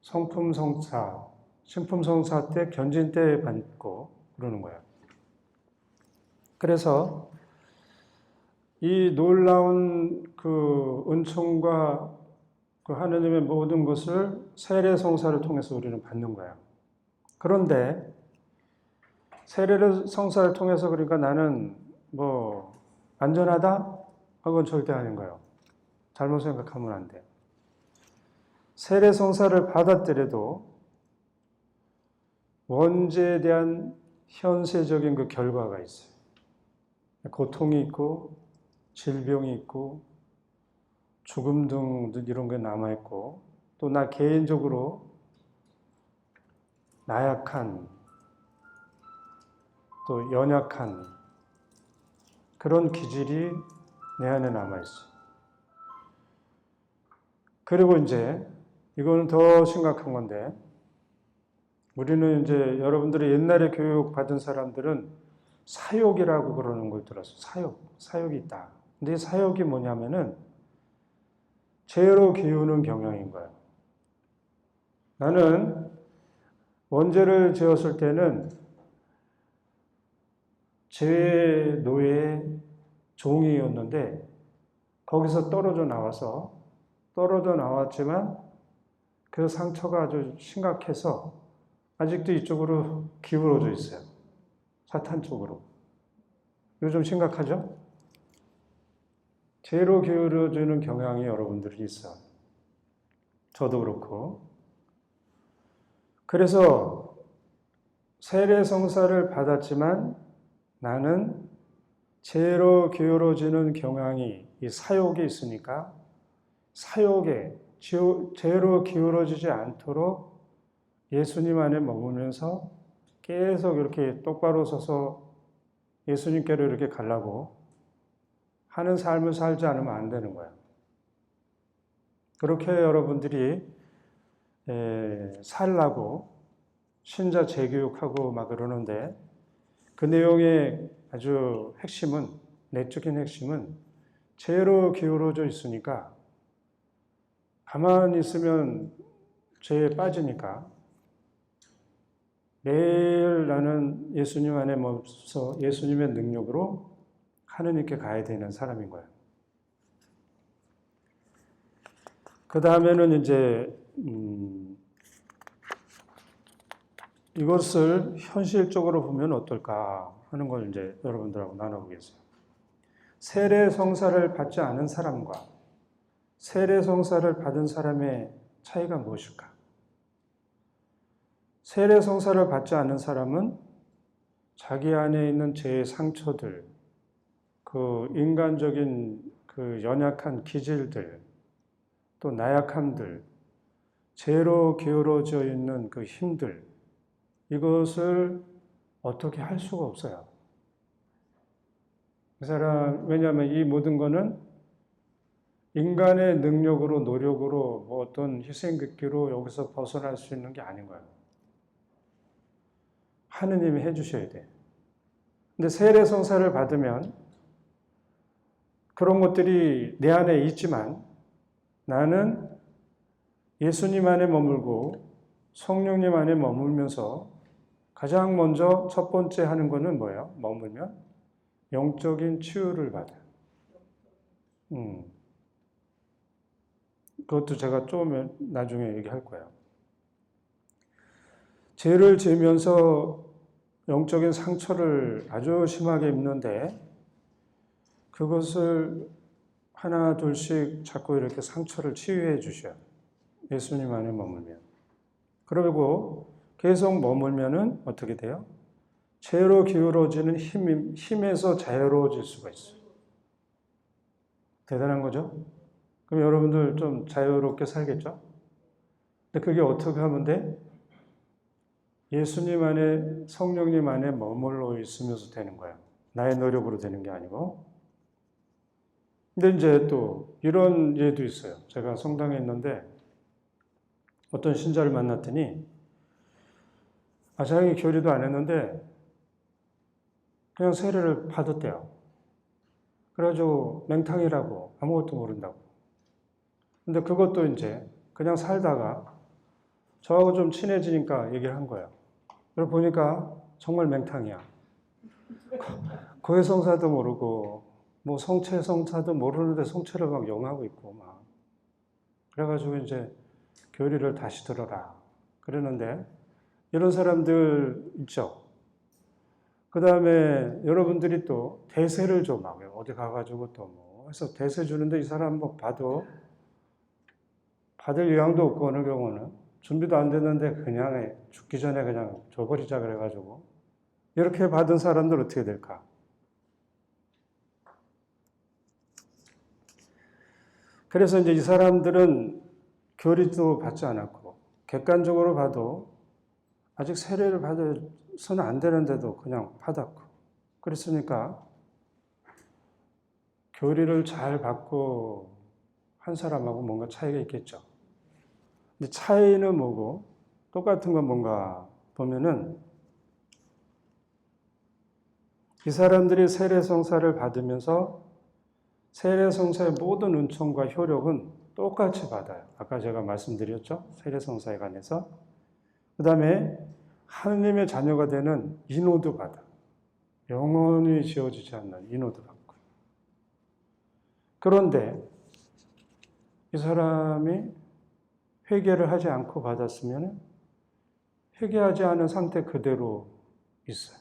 Speaker 1: 성품성사, 신품성사 때 견진 때 받고 그러는 거예요. 그래서 이 놀라운 그 은총과 그 하느님의 모든 것을 세례 성사를 통해서 우리는 받는 거예요. 그런데 세례 성사를 통해서 그러니까 나는 뭐 안전하다? 그건 절대 아닌 거예요. 잘못 생각하면 안 돼. 세례 성사를 받았더라도 원죄에 대한 현세적인 그 결과가 있어요. 고통이 있고 질병이 있고 죽음 등 이런 게 남아있고 또 나 개인적으로 나약한 또 연약한 그런 기질이 내 안에 남아있어요. 그리고 이제 이거는 더 심각한 건데 우리는 이제 여러분들이 옛날에 교육받은 사람들은 사욕이라고 그러는 걸 들었어요. 사욕이 있다. 근데 이 사욕이 뭐냐면은 죄로 기우는 경향인 거예요. 나는 원죄를 지었을 때는 죄의 노예의 종이었는데 거기서 떨어져 나왔지만 그 상처가 아주 심각해서 아직도 이쪽으로 기울어져 있어요. 사탄 쪽으로. 이거 좀 심각하죠? 죄로 기울어지는 경향이 여러분들이 있어요. 저도 그렇고. 그래서 세례 성사를 받았지만 나는 죄로 기울어지는 경향이 이 사욕이 있으니까 사욕에 죄로 기울어지지 않도록 예수님 안에 머물면서 계속 이렇게 똑바로 서서 예수님께로 이렇게 가려고 하는 삶을 살지 않으면 안 되는 거예요. 그렇게 여러분들이 살라고 신자 재교육하고 막 그러는데 그 내용의 아주 핵심은, 내적인 핵심은 죄로 기울어져 있으니까 가만히 있으면 죄에 빠지니까 매일 나는 예수님 안에 멈춰서 예수님의 능력으로 하느님께 가야 되는 사람인 거예요. 그 다음에는 이제 이것을 현실적으로 보면 어떨까 하는 걸 이제 여러분들하고 나눠보겠어요. 세례 성사를 받지 않은 사람과 세례 성사를 받은 사람의 차이가 무엇일까? 세례 성사를 받지 않은 사람은 자기 안에 있는 죄의 상처들, 그 인간적인 그 연약한 기질들, 또 나약함들, 죄로 기울어져 있는 그 힘들, 이것을 어떻게 할 수가 없어요. 그 사람, 왜냐하면 이 모든 거는 인간의 능력으로, 노력으로, 뭐 어떤 희생극기로 여기서 벗어날 수 있는 게 아닌 거예요. 하느님이 해주셔야 돼. 근데 세례 성사를 받으면 그런 것들이 내 안에 있지만 나는 예수님 안에 머물고 성령님 안에 머물면서 가장 먼저 첫 번째 하는 거는 뭐예요? 머물면 영적인 치유를 받아요. 그것도 제가 좀 나중에 얘기할 거예요. 죄를 지으면서 영적인 상처를 아주 심하게 입는데 그것을 하나 둘씩 자꾸 이렇게 상처를 치유해 주셔요. 예수님 안에 머물면. 그리고 계속 머물면은 어떻게 돼요? 죄로 기울어지는 힘에서 자유로워질 수가 있어요. 대단한 거죠? 그럼 여러분들 좀 자유롭게 살겠죠? 근데 그게 어떻게 하면 돼? 예수님 안에, 성령님 안에 머물러 있으면서 되는 거예요. 나의 노력으로 되는 게 아니고. 근데 이제 또 이런 예도 있어요. 제가 성당에 있는데 어떤 신자를 만났더니 자기 교리도 안 했는데 그냥 세례를 받았대요. 그래가지고 맹탕이라고 아무것도 모른다고. 근데 그것도 이제 그냥 살다가 저하고 좀 친해지니까 얘기를 한 거예요. 그리고 보니까 정말 맹탕이야. 고해성사도 모르고 뭐 성체성사도 모르는데 성체를 막 영하고 있고 막. 그래가지고 이제 교리를 다시 들어라. 그러는데 이런 사람들 있죠. 그 다음에 여러분들이 또 대세를 줘 막 어디 가가지고 또 뭐 해서 대세 주는데 이 사람 뭐 봐도 받을 의향도 없고 어느 경우는 준비도 안 됐는데 그냥 죽기 전에 그냥 줘버리자 그래가지고 이렇게 받은 사람들 어떻게 될까? 그래서 이제 이 사람들은 교리도 받지 않았고 객관적으로 봐도 아직 세례를 받아서는 안 되는데도 그냥 받았고 그랬으니까 교리를 잘 받고 한 사람하고 뭔가 차이가 있겠죠. 근데 차이는 뭐고 똑같은 건 뭔가 보면은 이 사람들이 세례성사를 받으면서 세례성사의 모든 은총과 효력은 똑같이 받아요. 아까 제가 말씀드렸죠. 세례성사에 관해서. 그 다음에 하느님의 자녀가 되는 인호도 받아. 영원히 지워지지 않는 인호도 받고. 그런데 이 사람이 회개를 하지 않고 받았으면 회개하지 않은 상태 그대로 있어요.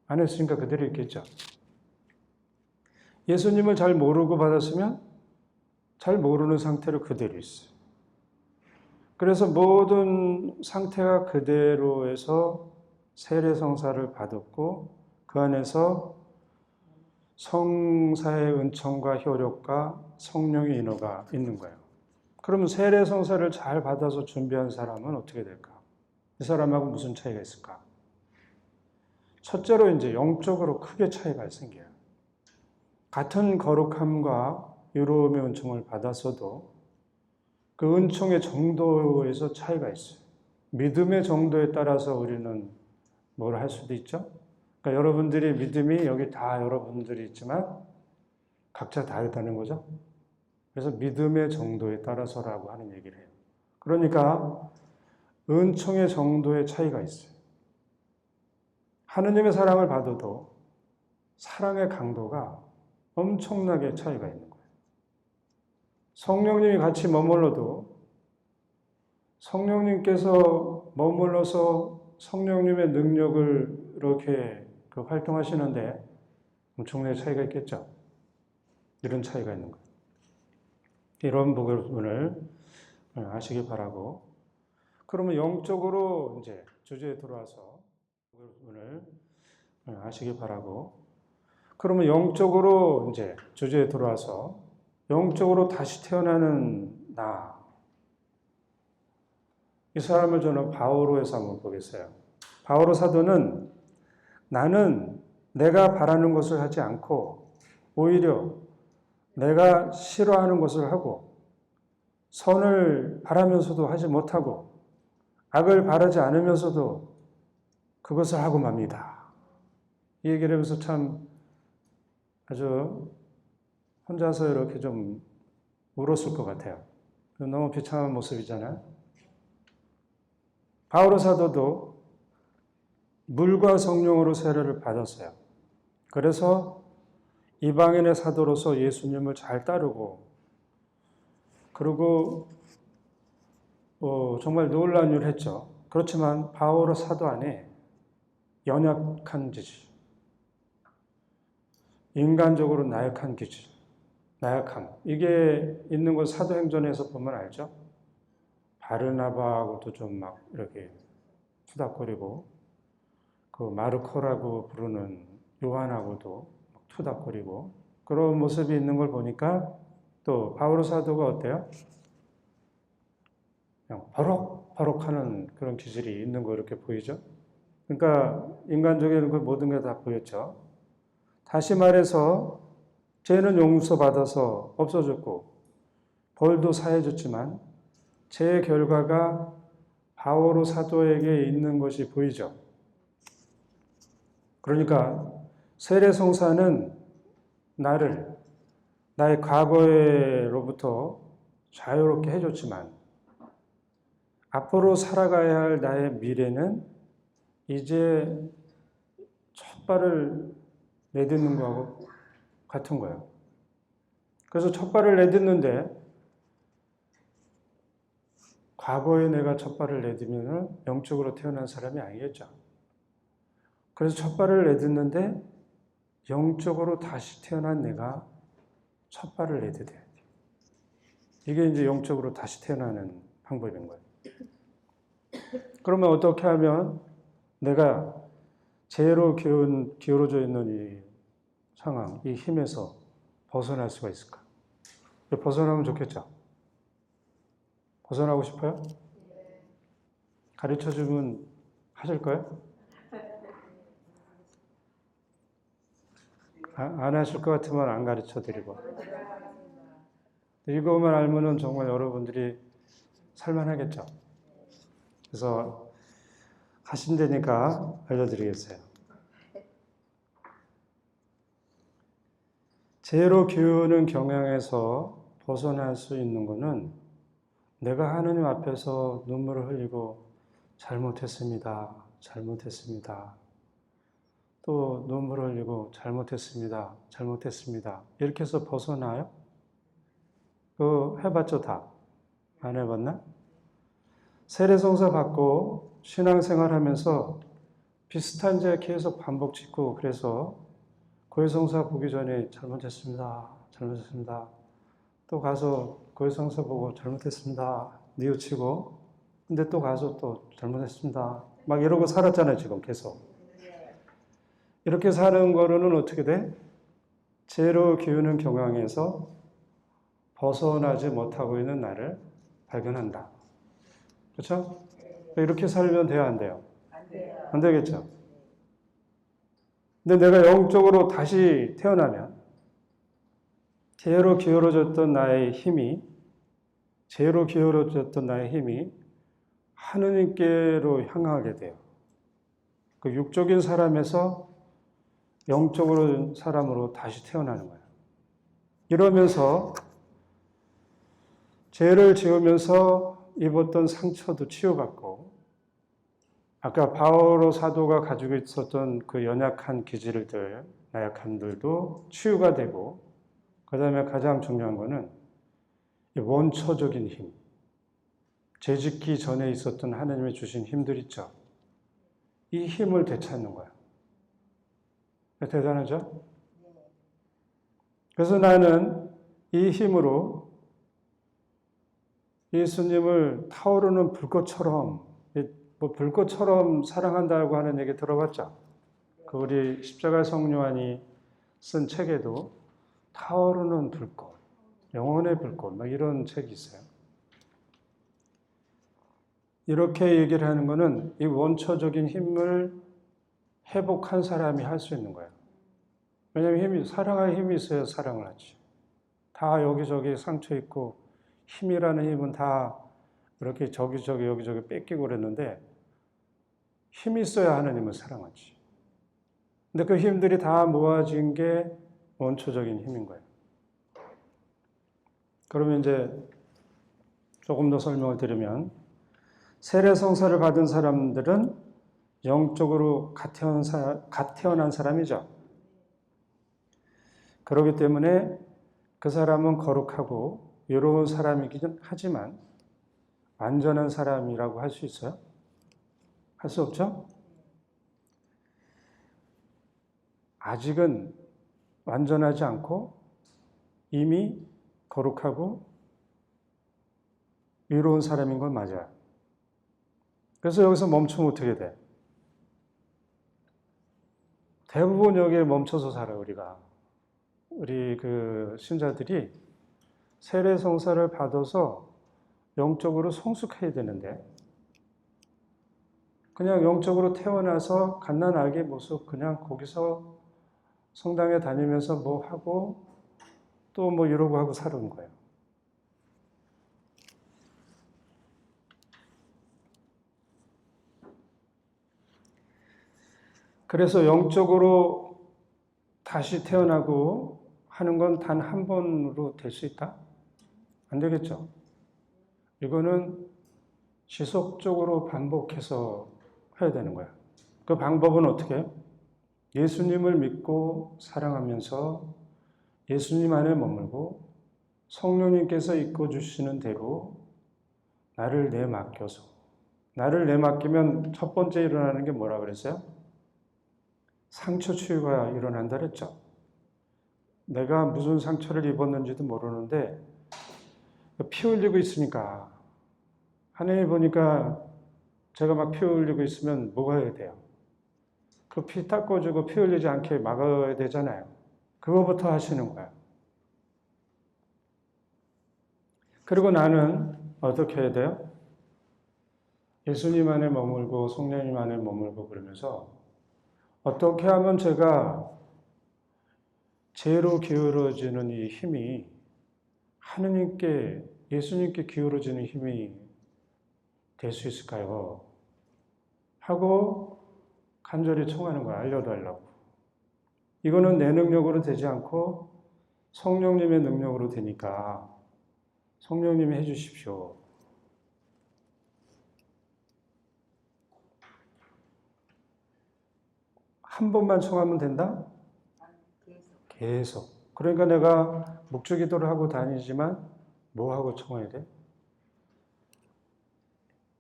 Speaker 1: 안 했으니까 그대로 있겠죠. 예수님을 잘 모르고 받았으면 잘 모르는 상태로 그대로 있어요. 그래서 모든 상태가 그대로에서 세례성사를 받았고 그 안에서 성사의 은총과 효력과 성령의 인호가 있는 거예요. 그러면 세례성사를 잘 받아서 준비한 사람은 어떻게 될까? 이 사람하고 무슨 차이가 있을까? 첫째로 이제 영적으로 크게 차이가 생겨요. 같은 거룩함과 의로움의 은총을 받았어도 그 은총의 정도에서 차이가 있어요. 믿음의 정도에 따라서 우리는 뭘 할 수도 있죠. 그러니까 여러분들이 믿음이 여기 다 여러분들이 있지만 각자 다르다는 거죠. 그래서 믿음의 정도에 따라서라고 하는 얘기를 해요. 그러니까 은총의 정도의 차이가 있어요. 하느님의 사랑을 받아도 사랑의 강도가 엄청나게 차이가 있는 거예요. 성령님이 같이 머물러도 성령님께서 머물러서 성령님의 능력을 이렇게 활동하시는데 엄청나게 차이가 있겠죠. 이런 차이가 있는 거예요. 이런 부분을 아시기 바라고. 그러면 영적으로 이제 주제에 들어와서 부분을 아시기 바라고. 그러면 영적으로 이제 주제에 들어와서 영적으로 다시 태어나는 나. 이 사람을 저는 바오로에서 한번 보겠어요. 바오로 사도는 나는 내가 바라는 것을 하지 않고 오히려 내가 싫어하는 것을 하고 선을 바라면서도 하지 못하고 악을 바라지 않으면서도 그것을 하고 맙니다. 이 얘기를 하면서 참 아주 혼자서 이렇게 좀 울었을 것 같아요. 너무 비참한 모습이잖아요. 바오로 사도도 물과 성령으로 세례를 받았어요. 그래서 이방인의 사도로서 예수님을 잘 따르고 그리고 정말 놀라운 일을 했죠. 그렇지만 바오로 사도 안에 연약한 기질, 인간적으로 나약한 기질, 나약함 이게 있는 걸 사도행전에서 보면 알죠. 바르나바하고도 좀 막 이렇게 투닥거리고 그 마르코라고 부르는 요한하고도 투닥거리고 그런 모습이 있는 걸 보니까 또 바오로 사도가 어때요? 그냥 버럭버럭하는 그런 기질이 있는 거 이렇게 보이죠. 그러니까 인간적인 그 모든 게 다 보였죠. 다시 말해서 죄는 용서받아서 없어졌고 벌도 사해졌지만 죄의 결과가 바오로 사도에게 있는 것이 보이죠. 그러니까 세례성사는 나의 과거로부터 자유롭게 해줬지만 앞으로 살아가야 할 나의 미래는 이제 첫 발을 내딛는 거하고 같은 거예요. 그래서 첫 발을 내딛는데 과거에 내가 첫 발을 내딛으면 영적으로 태어난 사람이 아니겠죠. 그래서 첫 발을 내딛는데 영적으로 다시 태어난 내가 첫 발을 내딛어야 돼요. 이게 이제 영적으로 다시 태어나는 방법인 거예요. 그러면 어떻게 하면 내가 죄로 기울어져 있는 이 상황, 이 힘에서 벗어날 수가 있을까? 벗어나면 좋겠죠? 벗어나고 싶어요? 가르쳐주면 하실까요? 안 하실 것 같으면 안 가르쳐드리고. 이거만 알면은 정말 여러분들이 살만하겠죠? 그래서 하신다니까 알려드리겠어요. 죄로 기우는 경향에서 벗어날 수 있는 것은 내가 하느님 앞에서 눈물을 흘리고 잘못했습니다. 또 눈물을 흘리고 잘못했습니다. 이렇게 해서 벗어나요? 그거 해봤죠, 다? 안 해봤나? 세례성사 받고 신앙생활 하면서 비슷한 죄 계속 반복 짓고 그래서 고해성사 보기 전에 잘못했습니다. 또 가서 고해성사 보고 잘못했습니다. 뉘우치고 근데 또 가서 또 잘못했습니다. 막 이러고 살았잖아요, 지금 계속. 이렇게 사는 거로는 어떻게 돼? 죄로 기우는 경향에서 벗어나지 못하고 있는 나를 발견한다. 그렇죠? 이렇게 살면 돼요, 안 돼요? 안 되겠죠? 근데 내가 영적으로 다시 태어나면 죄로 기울어졌던 나의 힘이 하느님께로 향하게 돼요. 그 육적인 사람에서 영적으로 사람으로 다시 태어나는 거예요. 이러면서 죄를 지으면서 입었던 상처도 치유받고 아까 바오로 사도가 가지고 있었던 그 연약한 기질들, 나약함들도 치유가 되고 그 다음에 가장 중요한 거는 원초적인 힘, 죄 짓기 전에 있었던 하나님이 주신 힘들 있죠. 이 힘을 되찾는 거예요. 대단하죠? 그래서 나는 이 힘으로 예수님을 타오르는 불꽃처럼 불꽃처럼 사랑한다고 하는 얘기 들어봤죠? 그 우리 십자가 성요한이 쓴 책에도 타오르는 불꽃, 영혼의 불꽃 막 이런 책이 있어요. 이렇게 얘기를 하는 거는 이 원초적인 힘을 회복한 사람이 할 수 있는 거예요. 왜냐하면 사랑할 힘이 있어야 사랑을 하지. 다 여기저기 상처 있고 힘이라는 힘은 다 이렇게 여기저기 뺏기고 그랬는데 힘이 있어야 하나님을 사랑하지. 근데 그 힘들이 다 모아진 게 원초적인 힘인 거예요. 그러면 이제 조금 더 설명을 드리면 세례성사를 받은 사람들은 영적으로 갓 태어난 사람이죠. 그렇기 때문에 그 사람은 거룩하고 외로운 사람이긴 하지만 완전한 사람이라고 할 수 있어요? 할 수 없죠? 아직은 완전하지 않고 이미 거룩하고 외로운 사람인 건 맞아요. 그래서 여기서 멈추면 어떻게 돼? 대부분 여기에 멈춰서 살아요, 우리가. 우리 그 신자들이 세례성사를 받아서 영적으로 성숙해야 되는데 그냥 영적으로 태어나서 갓난아기의 모습 그냥 거기서 성당에 다니면서 뭐 하고 또 뭐 이러고 하고 살은 거예요. 그래서 영적으로 다시 태어나고 하는 건 단 한 번으로 될 수 있다? 안 되겠죠. 이거는 지속적으로 반복해서 해야 되는 거야. 그 방법은 어떻게 해요? 예수님을 믿고 사랑하면서 예수님 안에 머물고 성령님께서 이끌어주시는 대로 나를 내맡겨서, 나를 내맡기면 첫 번째 일어나는 게 뭐라 그랬어요? 상처 치유가 일어난다 그랬죠. 내가 무슨 상처를 입었는지도 모르는데 피 흘리고 있으니까 하나님 보니까 제가 막 피 흘리고 있으면 뭐가 해야 돼요? 그 피 닦아주고 피 흘리지 않게 막아야 되잖아요. 그거부터 하시는 거야. 그리고 나는 어떻게 해야 돼요? 예수님 안에 머물고 성령님 안에 머물고 그러면서 어떻게 하면 제가 죄로 기울어지는 이 힘이 하느님께, 예수님께 기울어지는 힘이 될 수 있을까요? 하고 간절히 청하는 거야. 알려달라고. 이거는 내 능력으로 되지 않고 성령님의 능력으로 되니까 성령님이 해주십시오. 한 번만 청하면 된다? 계속. 그러니까 내가 묵주기도를 하고 다니지만 뭐 하고 청해야 돼?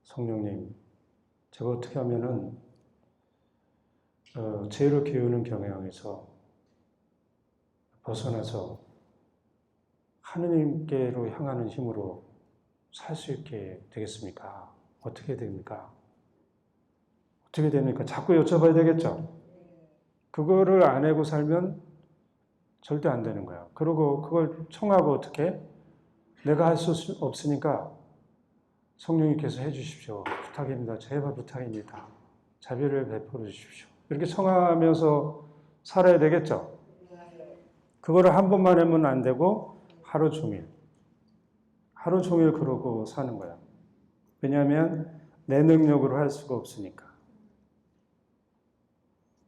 Speaker 1: 성령님, 제가 어떻게 하면은 죄로 기우는 경향에서 벗어나서 하느님께로 향하는 힘으로 살 수 있게 되겠습니까? 어떻게 됩니까? 어떻게 됩니까? 자꾸 여쭤봐야 되겠죠? 그거를 안 하고 살면 절대 안 되는 거야. 그리고 그걸 청하고 어떻게? 내가 할 수 없으니까 성령님께서 해주십시오. 부탁입니다. 제발 부탁입니다. 자비를 베풀어 주십시오. 이렇게 청하면서 살아야 되겠죠? 그거를 한 번만 하면 안 되고 하루 종일 그러고 사는 거야. 왜냐하면 내 능력으로 할 수가 없으니까.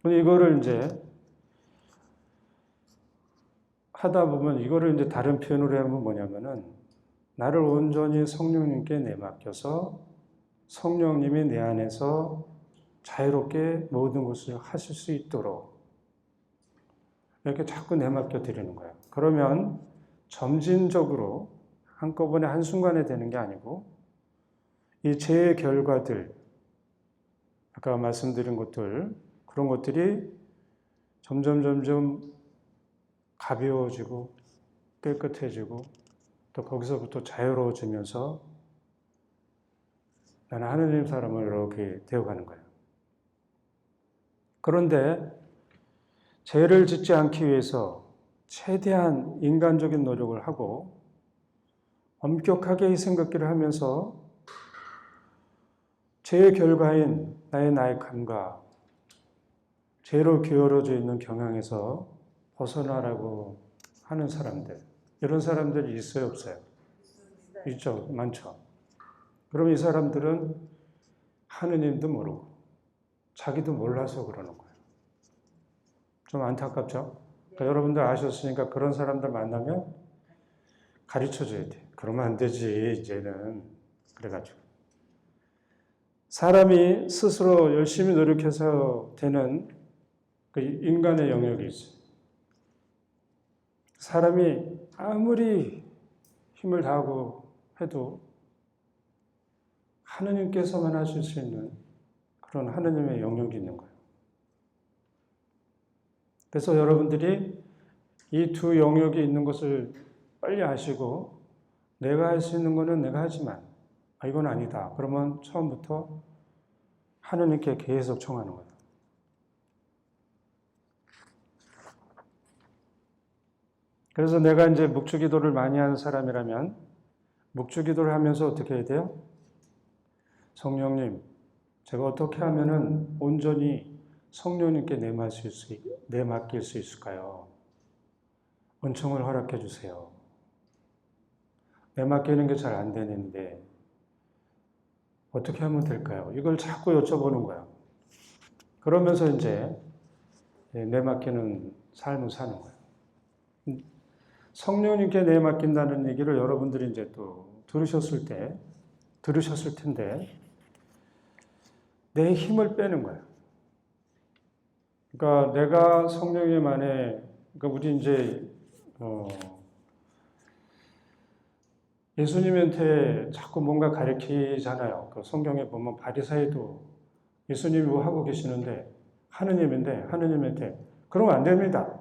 Speaker 1: 이거를 이제 하다 보면 이거를 이제 다른 표현으로 하면 뭐냐면은 나를 온전히 성령님께 내맡겨서 성령님이 내 안에서 자유롭게 모든 것을 하실 수 있도록 이렇게 자꾸 내맡겨 드리는 거예요. 그러면 점진적으로 한꺼번에 한순간에 되는 게 아니고 이 죄의 결과들, 아까 말씀드린 것들, 그런 것들이 점점 가벼워지고 깨끗해지고 또 거기서부터 자유로워지면서 나는 하느님 사람을 이렇게 되어가는 거예요. 그런데 죄를 짓지 않기 위해서 최대한 인간적인 노력을 하고 엄격하게 희생걷기를 하면서 죄의 결과인 나의 나약함과 죄로 기울어져 있는 경향에서 벗어나라고 하는 사람들, 이런 사람들이 있어요, 없어요? 있죠, 많죠. 그럼 이 사람들은 하느님도 모르고 자기도 몰라서 그러는 거예요. 좀 안타깝죠? 그러니까 여러분들 아셨으니까 그런 사람들 만나면 가르쳐줘야 돼. 그러면 안 되지, 이제는. 그래가지고. 사람이 스스로 열심히 노력해서 되는 그 인간의 영역이 있어요. 사람이 아무리 힘을 다하고 해도 하느님께서만 하실 수 있는 그런 하느님의 영역이 있는 거예요. 그래서 여러분들이 이 두 영역이 있는 것을 빨리 아시고 내가 할 수 있는 거는 내가 하지만 이건 아니다. 그러면 처음부터 하느님께 계속 청하는 거예요. 그래서 내가 이제 묵주기도를 많이 하는 사람이라면 묵주기도를 하면서 어떻게 해야 돼요? 성령님, 제가 어떻게 하면은 온전히 성령님께 내맡길 수 있을까요? 은총을 허락해 주세요. 내맡기는 게 잘 안 되는데 어떻게 하면 될까요? 이걸 자꾸 여쭤보는 거야. 그러면서 이제 내맡기는 삶을 사는 거야. 성령님께 내맡긴다는 얘기를 여러분들이 이제 또 들으셨을 텐데 내 힘을 빼는 거야. 그러니까 내가 성령님 안에, 그러니까 우리 이제 예수님한테 자꾸 뭔가 가르치잖아요. 그 성경에 보면 바리사이도 예수님이 뭐 하고 계시는데 하느님한테 그러면 안 됩니다.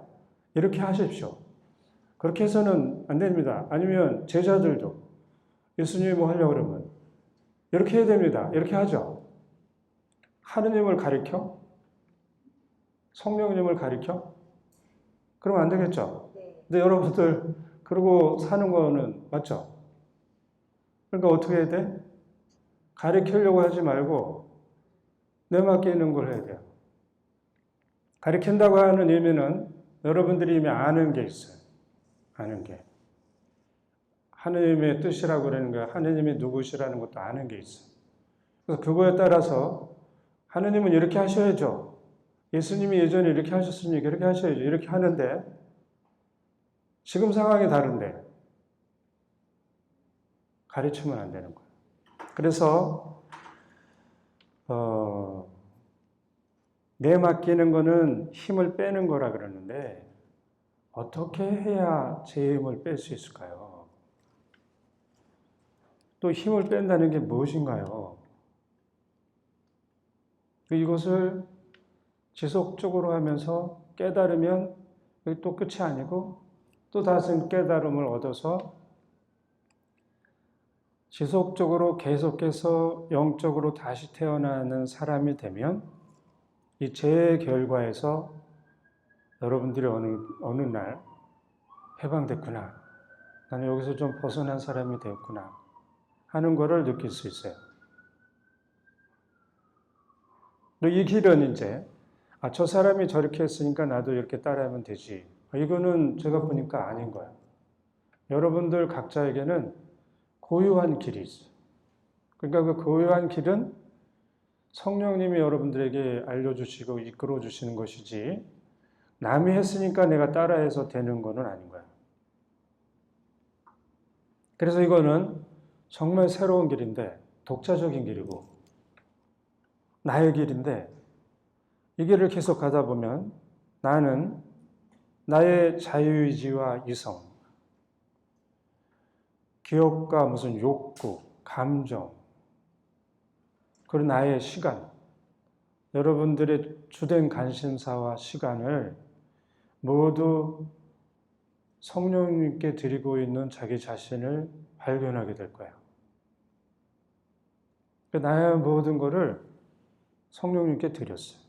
Speaker 1: 이렇게 하십시오. 그렇게 해서는 안 됩니다. 아니면 제자들도 예수님이 뭐 하려고 그러면 이렇게 해야 됩니다. 이렇게 하죠. 하느님을 가리켜? 성령님을 가리켜? 그러면 안 되겠죠. 근데 여러분들 그러고 사는 거는 맞죠? 그러니까 어떻게 해야 돼? 가리키려고 하지 말고 내맡기는 걸 해야 돼요. 가리킨다고 하는 의미는 여러분들이 이미 아는 게 있어요. 아는 게. 하느님의 뜻이라고 그러는 거야. 하느님이 누구시라는 것도 아는 게 있어요. 그래서 그거에 따라서 하느님은 이렇게 하셔야죠. 예수님이 예전에 이렇게 하셨으니까 이렇게 하셔야죠. 이렇게 하는데 지금 상황이 다른데 가르치면 안 되는 거예요. 그래서 내맡기는 거는 힘을 빼는 거라 그러는데 어떻게 해야 제 힘을 뺄 수 있을까요? 또 힘을 뺀다는 게 무엇인가요? 이것을 지속적으로 하면서 깨달으면 또 끝이 아니고 또 다른 깨달음을 얻어서 지속적으로 계속해서 영적으로 다시 태어나는 사람이 되면 이 죄의 결과에서 여러분들이 어느 날 해방됐구나. 나는 여기서 좀 벗어난 사람이 되었구나. 하는 것을 느낄 수 있어요. 이 길은 이제 저 사람이 저렇게 했으니까 나도 이렇게 따라하면 되지. 이거는 제가 보니까 아닌 거야. 여러분들 각자에게는 고유한 길이 있어요. 그러니까 그 고유한 길은 성령님이 여러분들에게 알려주시고 이끌어 주시는 것이지 남이 했으니까 내가 따라해서 되는 것은 아닌 거야. 그래서 이거는 정말 새로운 길인데 독자적인 길이고 나의 길인데 이 길을 계속 가다 보면 나는 나의 자유의지와 이성, 기억과 무슨 욕구, 감정, 그리고 나의 시간, 여러분들의 주된 관심사와 시간을 모두 성령님께 드리고 있는 자기 자신을 발견하게 될 거예요. 나의 모든 것을 성령님께 드렸어요.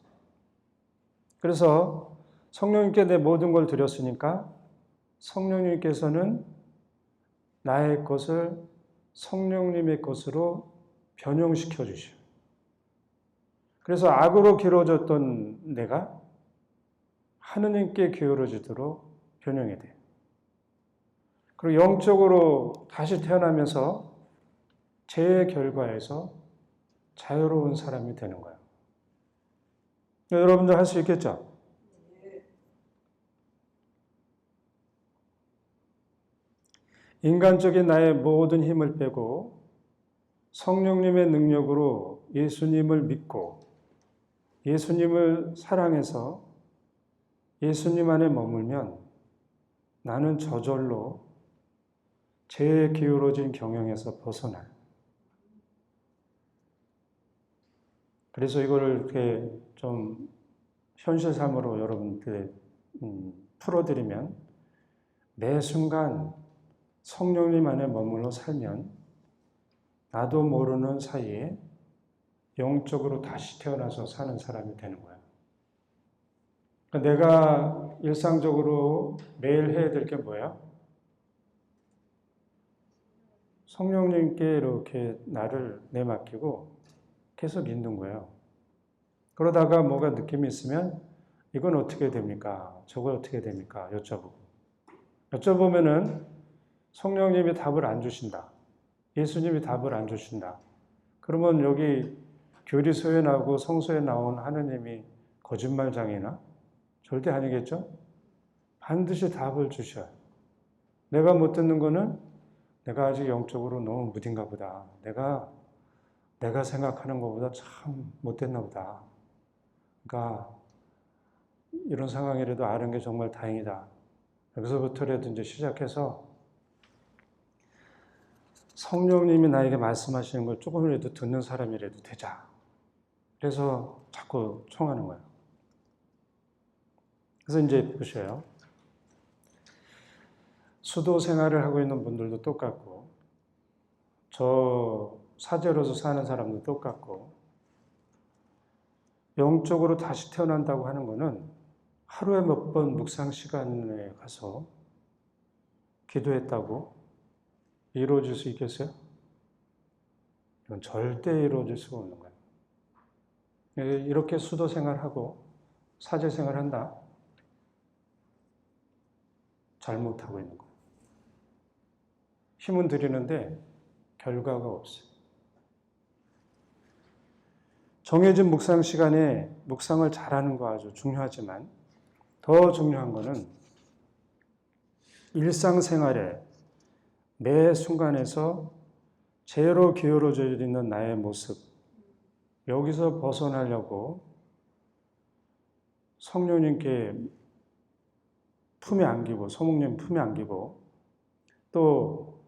Speaker 1: 그래서 성령님께 내 모든 걸 드렸으니까 성령님께서는 나의 것을 성령님의 것으로 변형시켜 주셔요. 그래서 악으로 기울어졌던 내가 하느님께 기울어지도록 변형이 돼요. 그리고 영적으로 다시 태어나면서 죄의 결과에서 자유로운 사람이 되는 거예요. 여러분들 할 수 있겠죠? 인간적인 나의 모든 힘을 빼고 성령님의 능력으로 예수님을 믿고 예수님을 사랑해서 예수님 안에 머물면 나는 저절로 죄에 기울어진 경영에서 벗어나요. 그래서 이거를 이렇게 좀 현실 삶으로 여러분들 풀어드리면 매 순간 성령님 안에 머물러 살면 나도 모르는 사이에 영적으로 다시 태어나서 사는 사람이 되는 거야. 그러니까 내가 일상적으로 매일 해야 될 게 뭐야? 성령님께 이렇게 나를 내맡기고 계속 있는 거예요. 그러다가 뭐가 느낌이 있으면 이건 어떻게 됩니까? 저거 어떻게 됩니까? 여쭤보면은 성령님이 답을 안 주신다. 예수님이 답을 안 주신다. 그러면 여기 교리서에 나오고 성서에 나온 하느님이 거짓말장이나? 절대 아니겠죠? 반드시 답을 주셔요. 내가 못 듣는 거는 내가 아직 영적으로 너무 무딘가 보다. 내가 생각하는 것보다 참 못됐나 보다. 그러니까 이런 상황이라도 아는 게 정말 다행이다. 여기서부터라도 이제 시작해서 성령님이 나에게 말씀하시는 걸 조금이라도 듣는 사람이라도 되자. 그래서 자꾸 청하는 거예요. 그래서 이제 보셔요. 수도 생활을 하고 있는 분들도 똑같고, 저 사제로서 사는 사람도 똑같고, 영적으로 다시 태어난다고 하는 거는 하루에 몇 번 묵상 시간에 가서 기도했다고 이루어질 수 있겠어요? 이건 절대 이루어질 수가 없는 거예요. 이렇게 수도 생활하고 사제 생활한다? 잘못하고 있는 거예요. 힘은 들이는데 결과가 없어요. 정해진 묵상 시간에 묵상을 잘하는 거 아주 중요하지만 더 중요한 거는 일상생활에 매 순간에서 죄로 기울어져 있는 나의 모습, 여기서 벗어나려고 성령님께 품에 안기고, 성령님 품에 안기고, 또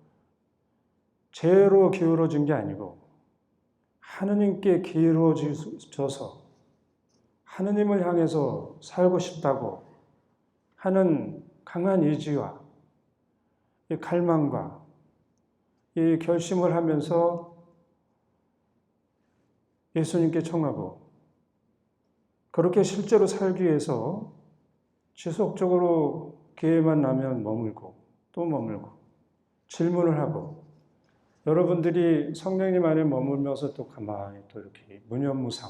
Speaker 1: 죄로 기울어진 게 아니고 하느님께 기울어져서 하느님을 향해서 살고 싶다고 하는 강한 의지와 이 갈망과 이 결심을 하면서 예수님께 청하고 그렇게 실제로 살기 위해서 지속적으로 기회만 나면 머물고 또 머물고 질문을 하고 여러분들이 성령님 안에 머물면서 또 가만히 또 이렇게 무념무상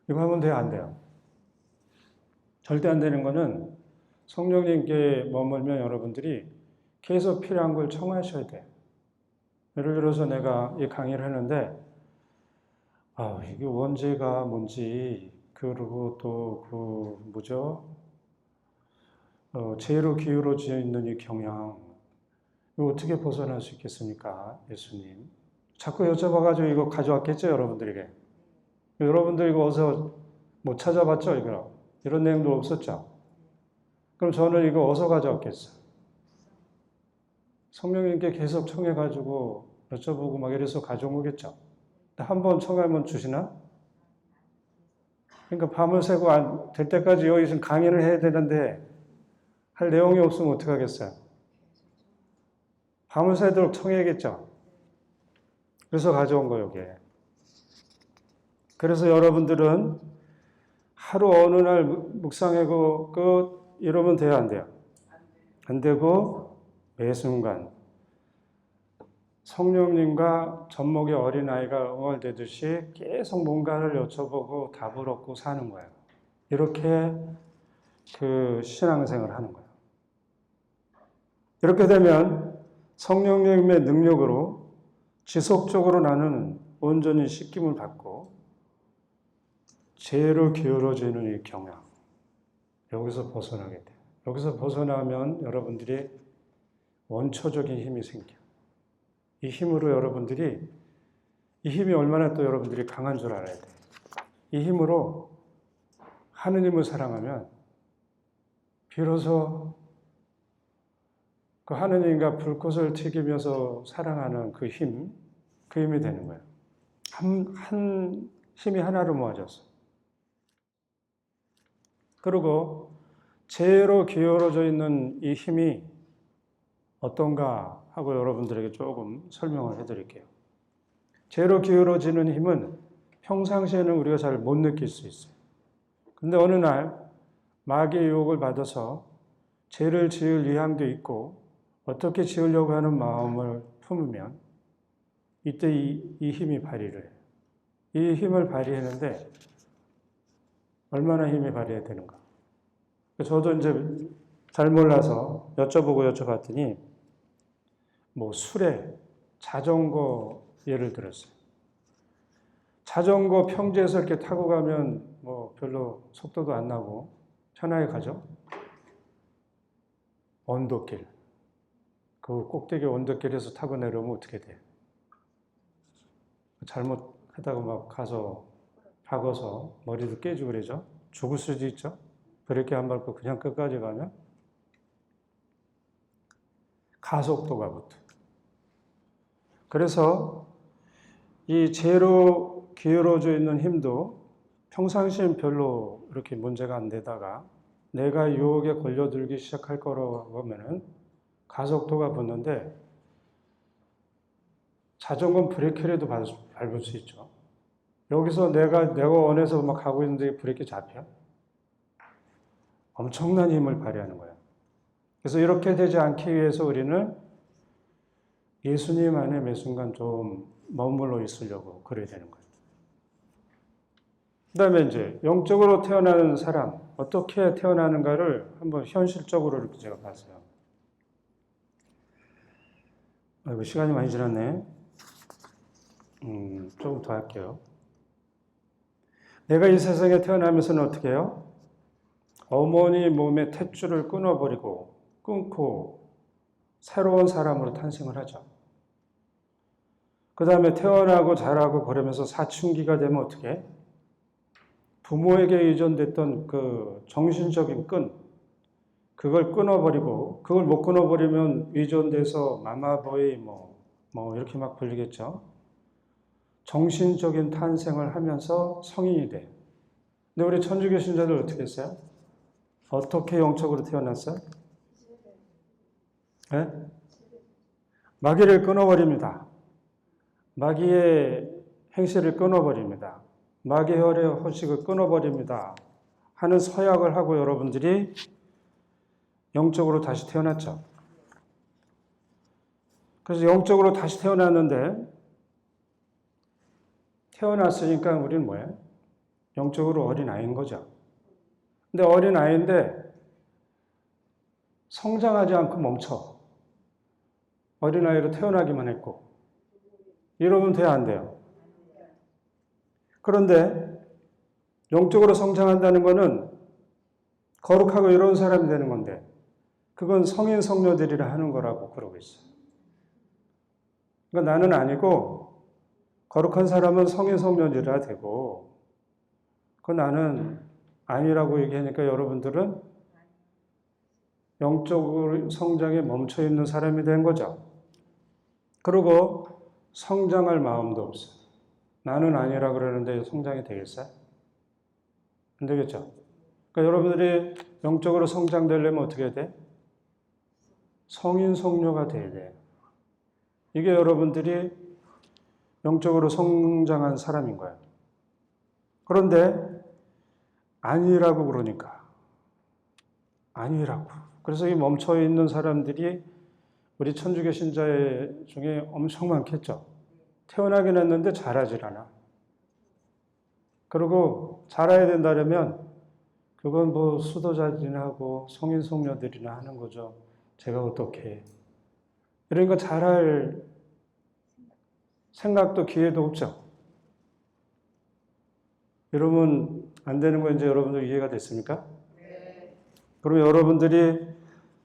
Speaker 1: 이거 하면 돼요? 안 돼요? 절대 안 되는 거는 성령님께 머물면 여러분들이 계속 필요한 걸 청하셔야 돼요. 예를 들어서 내가 이 강의를 하는데 이게 원죄가 뭔지 그리고 또 죄로 기울어져 있는 이 경향 이거 어떻게 벗어날 수 있겠습니까? 예수님. 자꾸 여쭤봐가지고 이거 가져왔겠죠, 여러분들에게. 여러분들 이거 어서 못 찾아봤죠, 이거? 이런 내용도 없었죠? 그럼 저는 이거 어디서 가져왔겠어요? 성령님께 계속 청해가지고 여쭤보고 막 이래서 가져온 거겠죠? 한 번 청하면 주시나? 그러니까 밤을 새고 될 때까지 여기서 강의를 해야 되는데 할 내용이 없으면 어떡하겠어요? 밤을 새도록 청해야겠죠? 그래서 가져온 거예요, 이게. 그래서 여러분들은 하루 어느 날 묵상하고 이러면 돼요, 안 돼요? 안 되고 매 순간 성령님과 젖먹이 어린아이가 응얼대듯이 계속 뭔가를 여쭤보고 답을 얻고 사는 거예요. 이렇게 그 신앙생활을 하는 거예요. 이렇게 되면 성령님의 능력으로 지속적으로 나는 온전히 씻김을 받고 죄로 기울어지는 이 경향, 여기서 벗어나게 돼요. 여기서 벗어나면 여러분들이 원초적인 힘이 생겨요. 이 힘으로 여러분들이, 이 힘이 얼마나 또 여러분들이 강한 줄 알아야 돼요. 이 힘으로 하느님을 사랑하면 비로소 그 하느님과 불꽃을 튀기면서 사랑하는 그 힘이 되는 거예요. 한 힘이 하나로 모아져서. 그리고 죄로 기울어져 있는 이 힘이 어떤가 하고 여러분들에게 조금 설명을 해드릴게요. 죄로 기울어지는 힘은 평상시에는 우리가 잘 못 느낄 수 있어요. 근데 어느 날 마귀의 유혹을 받아서 죄를 지을 의향도 있고 어떻게 지으려고 하는 마음을 품으면 이때 이 힘이 발휘를 해요. 이 힘을 발휘하는데 얼마나 힘이 발휘해야 되는가. 저도 이제 잘 몰라서 여쭤봤더니 뭐 수레, 자전거 예를 들었어요. 자전거 평지에서 이렇게 타고 가면 뭐 별로 속도도 안 나고 편하게 가죠. 언덕길. 그 꼭대기 언덕길에서 타고 내려오면 어떻게 돼? 잘못하다가 막 가서 박아서 머리도 깨지고 그러죠. 죽을 수도 있죠. 그렇게 안 밟고 그냥 끝까지 가면 가속도가 붙어. 그래서 이 죄로 기울어져 있는 힘도 평상시엔 별로 이렇게 문제가 안 되다가 내가 유혹에 걸려들기 시작할 거라고 하면은 가속도가 붙는데 자전거는 브레이크라도 밟을 수 있죠. 여기서 내가 원해서 막 가고 있는데 브레이크 잡혀? 엄청난 힘을 발휘하는 거예요. 그래서 이렇게 되지 않기 위해서 우리는 예수님 안에 매 순간 좀 머물러 있으려고 그래야 되는 거예요. 그 다음에 이제 영적으로 태어나는 사람, 어떻게 태어나는가를 한번 현실적으로 이렇게 제가 봤어요. 아이고, 시간이 많이 지났네. 조금 더 할게요. 내가 이 세상에 태어나면서는 어떻게 해요? 어머니 몸의 탯줄을 끊고 새로운 사람으로 탄생을 하죠. 그 다음에 태어나고 자라고 그러면서 사춘기가 되면 어떻게 해? 부모에게 의존됐던 그 정신적인 끈, 그걸 끊어버리고, 그걸 못 끊어버리면 의존돼서 마마보이 뭐 이렇게 막 불리겠죠. 정신적인 탄생을 하면서 성인이 돼. 근데 우리 천주교 신자들 어떻게 했어요? 어떻게 영적으로 태어났어요? 네? 마귀를 끊어버립니다. 마귀의 행실을 끊어버립니다. 마귀의 허식을 끊어버립니다. 하는 서약을 하고 여러분들이 영적으로 다시 태어났죠. 그래서 영적으로 다시 태어났는데 태어났으니까 우리는 뭐예요? 영적으로 어린아이인 거죠. 근데 어린아이인데 성장하지 않고 멈춰. 어린아이로 태어나기만 했고. 이러면 돼야 안 돼요? 그런데 영적으로 성장한다는 것은 거룩하고 이로운 사람이 되는 건데 그건 성인 성녀들이라 하는 거라고 그러고 있어요. 그러니까 나는 아니고 거룩한 사람은 성인 성녀들이라 되고 그 나는 아니라고 얘기하니까 여러분들은 영적으로 성장에 멈춰 있는 사람이 된 거죠. 그리고 성장할 마음도 없어요. 나는 아니라 그러는데 성장이 되겠어요? 안 되겠죠? 그러니까 여러분들이 영적으로 성장되려면 어떻게 해야 돼? 성인 성녀가 돼야 돼요. 이게 여러분들이 영적으로 성장한 사람인 거예요. 그런데 아니라고 그러니까 아니라고. 그래서 이 멈춰 있는 사람들이 우리 천주교 신자 중에 엄청 많겠죠. 태어나긴 했는데 자라질 않아. 그리고 자라야 된다면 그건 뭐 수도자들이나 성인 성녀들이나 하는 거죠. 제가 어떻게 해. 그러니까 자랄 생각도 기회도 없죠. 여러분 안 되는 거 이제 여러분들 이해가 됐습니까? 네. 그럼 여러분들이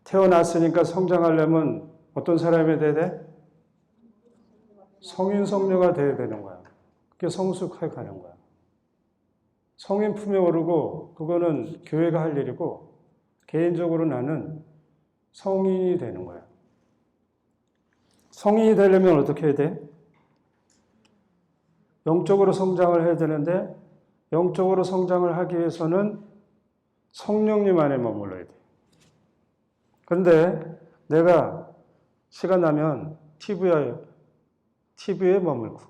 Speaker 1: 태어났으니까 성장하려면 어떤 사람이 돼야 돼? 성인 성녀가 돼야 되는 거야. 그게 성숙해 가는 거야. 성인 품에 오르고 그거는 교회가 할 일이고 개인적으로 나는 성인이 되는 거야. 성인이 되려면 어떻게 해야 돼? 영적으로 성장을 해야 되는데 영적으로 성장을 하기 위해서는 성령님 안에 머물러야 돼. 그런데 내가 시간 나면 TV에 머물고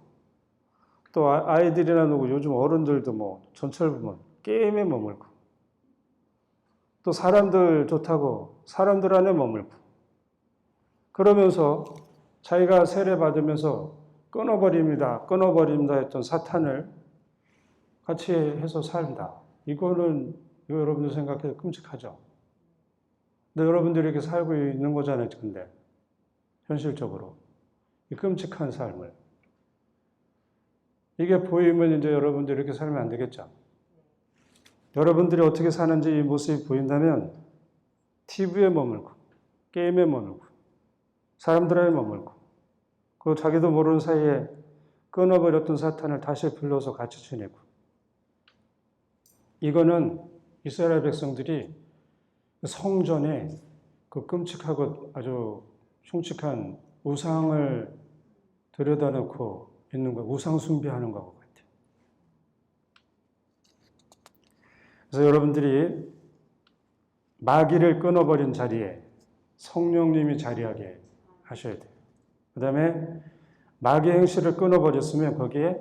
Speaker 1: 또 아이들이나 누구 요즘 어른들도 뭐 전철 보면 게임에 머물고 또 사람들 좋다고 사람들 안에 머물고 그러면서 자기가 세례 받으면서 끊어버립니다 했던 사탄을 같이 해서 산다. 이거 여러분들 생각해도 끔찍하죠. 근데 여러분들이 이렇게 살고 있는 거잖아요, 근데. 현실적으로. 이 끔찍한 삶을. 이게 보이면 이제 여러분들이 이렇게 살면 안 되겠죠. 여러분들이 어떻게 사는지 이 모습이 보인다면 TV에 머물고, 게임에 머물고, 사람들에 머물고, 그 자기도 모르는 사이에 끊어버렸던 사탄을 다시 불러서 같이 지내고. 이거는 이스라엘 백성들이 성전에 그 끔찍하고 아주 흉측한 우상을 들여다놓고 있는 거, 우상 숭배하는 것 같아요. 그래서 여러분들이 마귀를 끊어버린 자리에 성령님이 자리하게 하셔야 돼요. 그 다음에 마귀 행실을 끊어버렸으면 거기에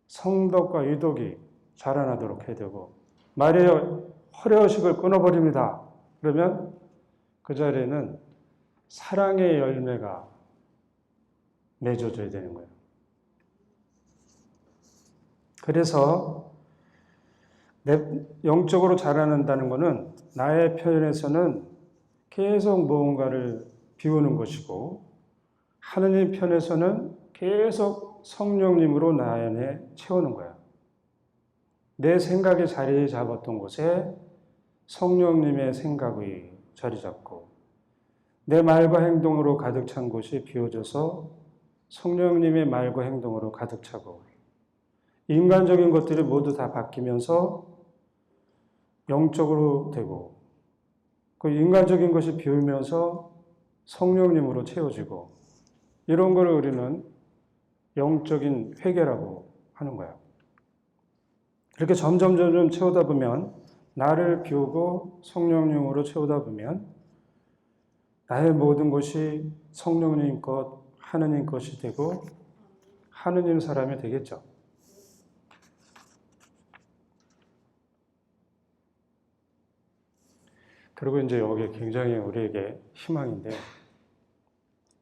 Speaker 1: 성덕과 유독이 자라나도록 해야 되고, 말의 허례허식을 끊어버립니다. 그러면 그 자리에는 사랑의 열매가 맺어져야 되는 거예요. 그래서 영적으로 자라난다는 것은 나의 편에서는 계속 무언가를 비우는 것이고, 하느님 편에서는 계속 성령님으로 나 안에 채우는 거야. 내 생각이 자리 잡았던 곳에 성령님의 생각이 자리 잡고, 내 말과 행동으로 가득 찬 곳이 비워져서 성령님의 말과 행동으로 가득 차고, 인간적인 것들이 모두 다 바뀌면서 영적으로 되고, 그 인간적인 것이 비우면서 성령님으로 채워지고, 이런 걸 우리는 영적인 회개라고 하는 거야. 이렇게 점점 채우다 보면, 나를 비우고 성령님으로 채우다 보면 나의 모든 것이 성령님 것, 하느님 것이 되고 하느님 사람이 되겠죠. 그리고 이제 여기 굉장히 우리에게 희망인데,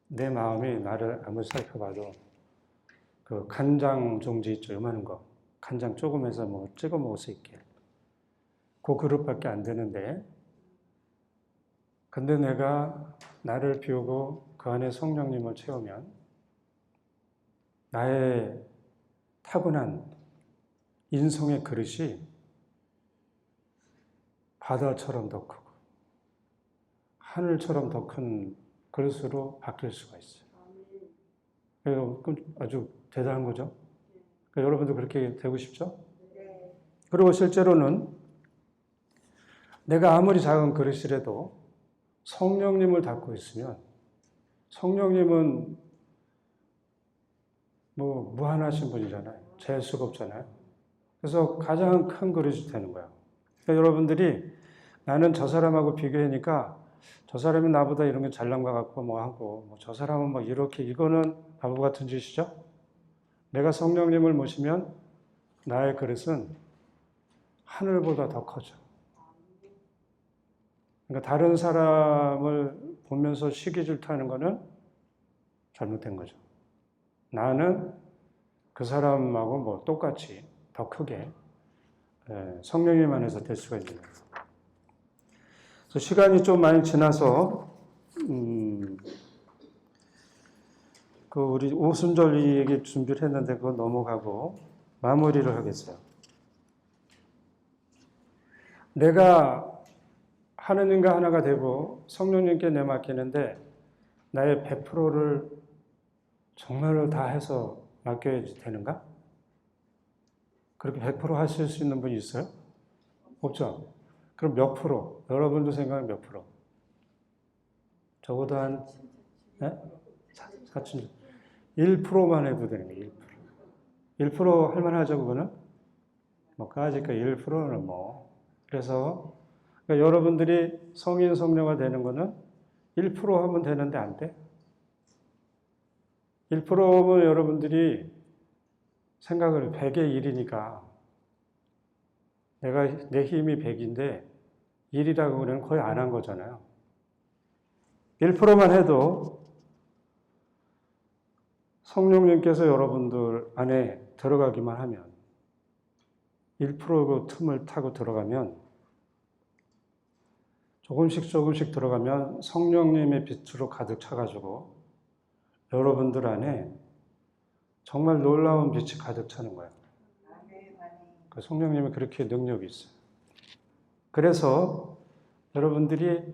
Speaker 1: 내 마음이 나를 아무리 살펴봐도 그 간장 종지 있죠, 요만한 거. 간장 조금 해서 뭐 찍어 먹을 수 있게. 그 그릇밖에 안 되는데, 근데 내가 나를 비우고 그 안에 성령님을 채우면 나의 타고난 인성의 그릇이 바다처럼 더 크고 하늘처럼 더 큰 그릇으로 바뀔 수가 있어요. 그래서 아주 대단한 거죠. 그러니까 여러분도 그렇게 되고 싶죠? 그리고 실제로는 내가 아무리 작은 그릇이라도 성령님을 닫고 있으면, 성령님은 뭐 무한하신 분이잖아요. 잴 수가 없잖아요. 그래서 가장 큰 그릇이 되는 거예요. 그러니까 여러분들이 나는 저 사람하고 비교하니까 저 사람이 나보다 이런 게 잘난 것 같고 뭐 하고, 뭐 저 사람은 막 이렇게, 이거는 바보 같은 짓이죠. 내가 성령님을 모시면 나의 그릇은 하늘보다 더 커져. 그러니까 다른 사람을 보면서 시기 질투하는 거는 잘못된 거죠. 나는 그 사람하고 뭐 똑같이 더 크게 성령님 안에서 될 수가 있는 거예요. 그래서 시간이 좀 많이 지나서 그 우리 오순절 이 얘기 준비를 했는데 그거 넘어가고 마무리를 하겠어요. 내가 하느님과 하나가 되고 성령님께 내맡기는데 나의 100%를 정말로 다 해서 맡겨야 되는가? 그렇게 100% 하실 수 있는 분이 있어요? 없죠? 그럼 몇 프로? 여러분도 생각은 몇 프로? 적어도 한 1%만 해도 되는 거예요. 1%. 1% 할만하죠, 그거는? 뭐 까짓거 1%는 뭐. 그래서 그러니까 여러분들이 성인 성령화 되는 거는 1% 하면 되는데 안 돼? 1%면 여러분들이 생각을 100의 1이니까 내 힘이 100인데 1이라고 그러면 거의 안 한 거잖아요. 1%만 해도 성령님께서 여러분들 안에 들어가기만 하면 1%그 틈을 타고 들어가면 조금씩 들어가면 성령님의 빛으로 가득 차가지고 여러분들 안에 정말 놀라운 빛이 가득 차는 거예요. 그 성령님이 그렇게 능력이 있어요. 그래서 여러분들이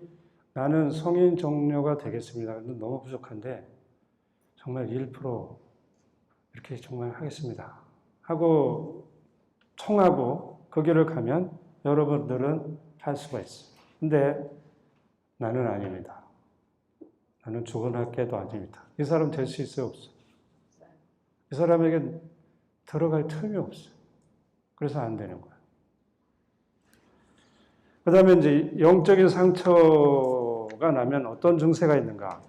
Speaker 1: 나는 성인 정료가 되겠습니다. 너무 부족한데 정말 1% 이렇게 정말 하겠습니다. 하고 청하고 그 길을 가면 여러분들은 할 수가 있어요. 근데 나는 아닙니다. 나는 죽어날 게도 아닙니다. 이 사람 될 수 있어요? 없어요? 이 사람에게 들어갈 틈이 없어요. 그래서 안 되는 거예요. 그 다음에 이제 영적인 상처가 나면 어떤 증세가 있는가?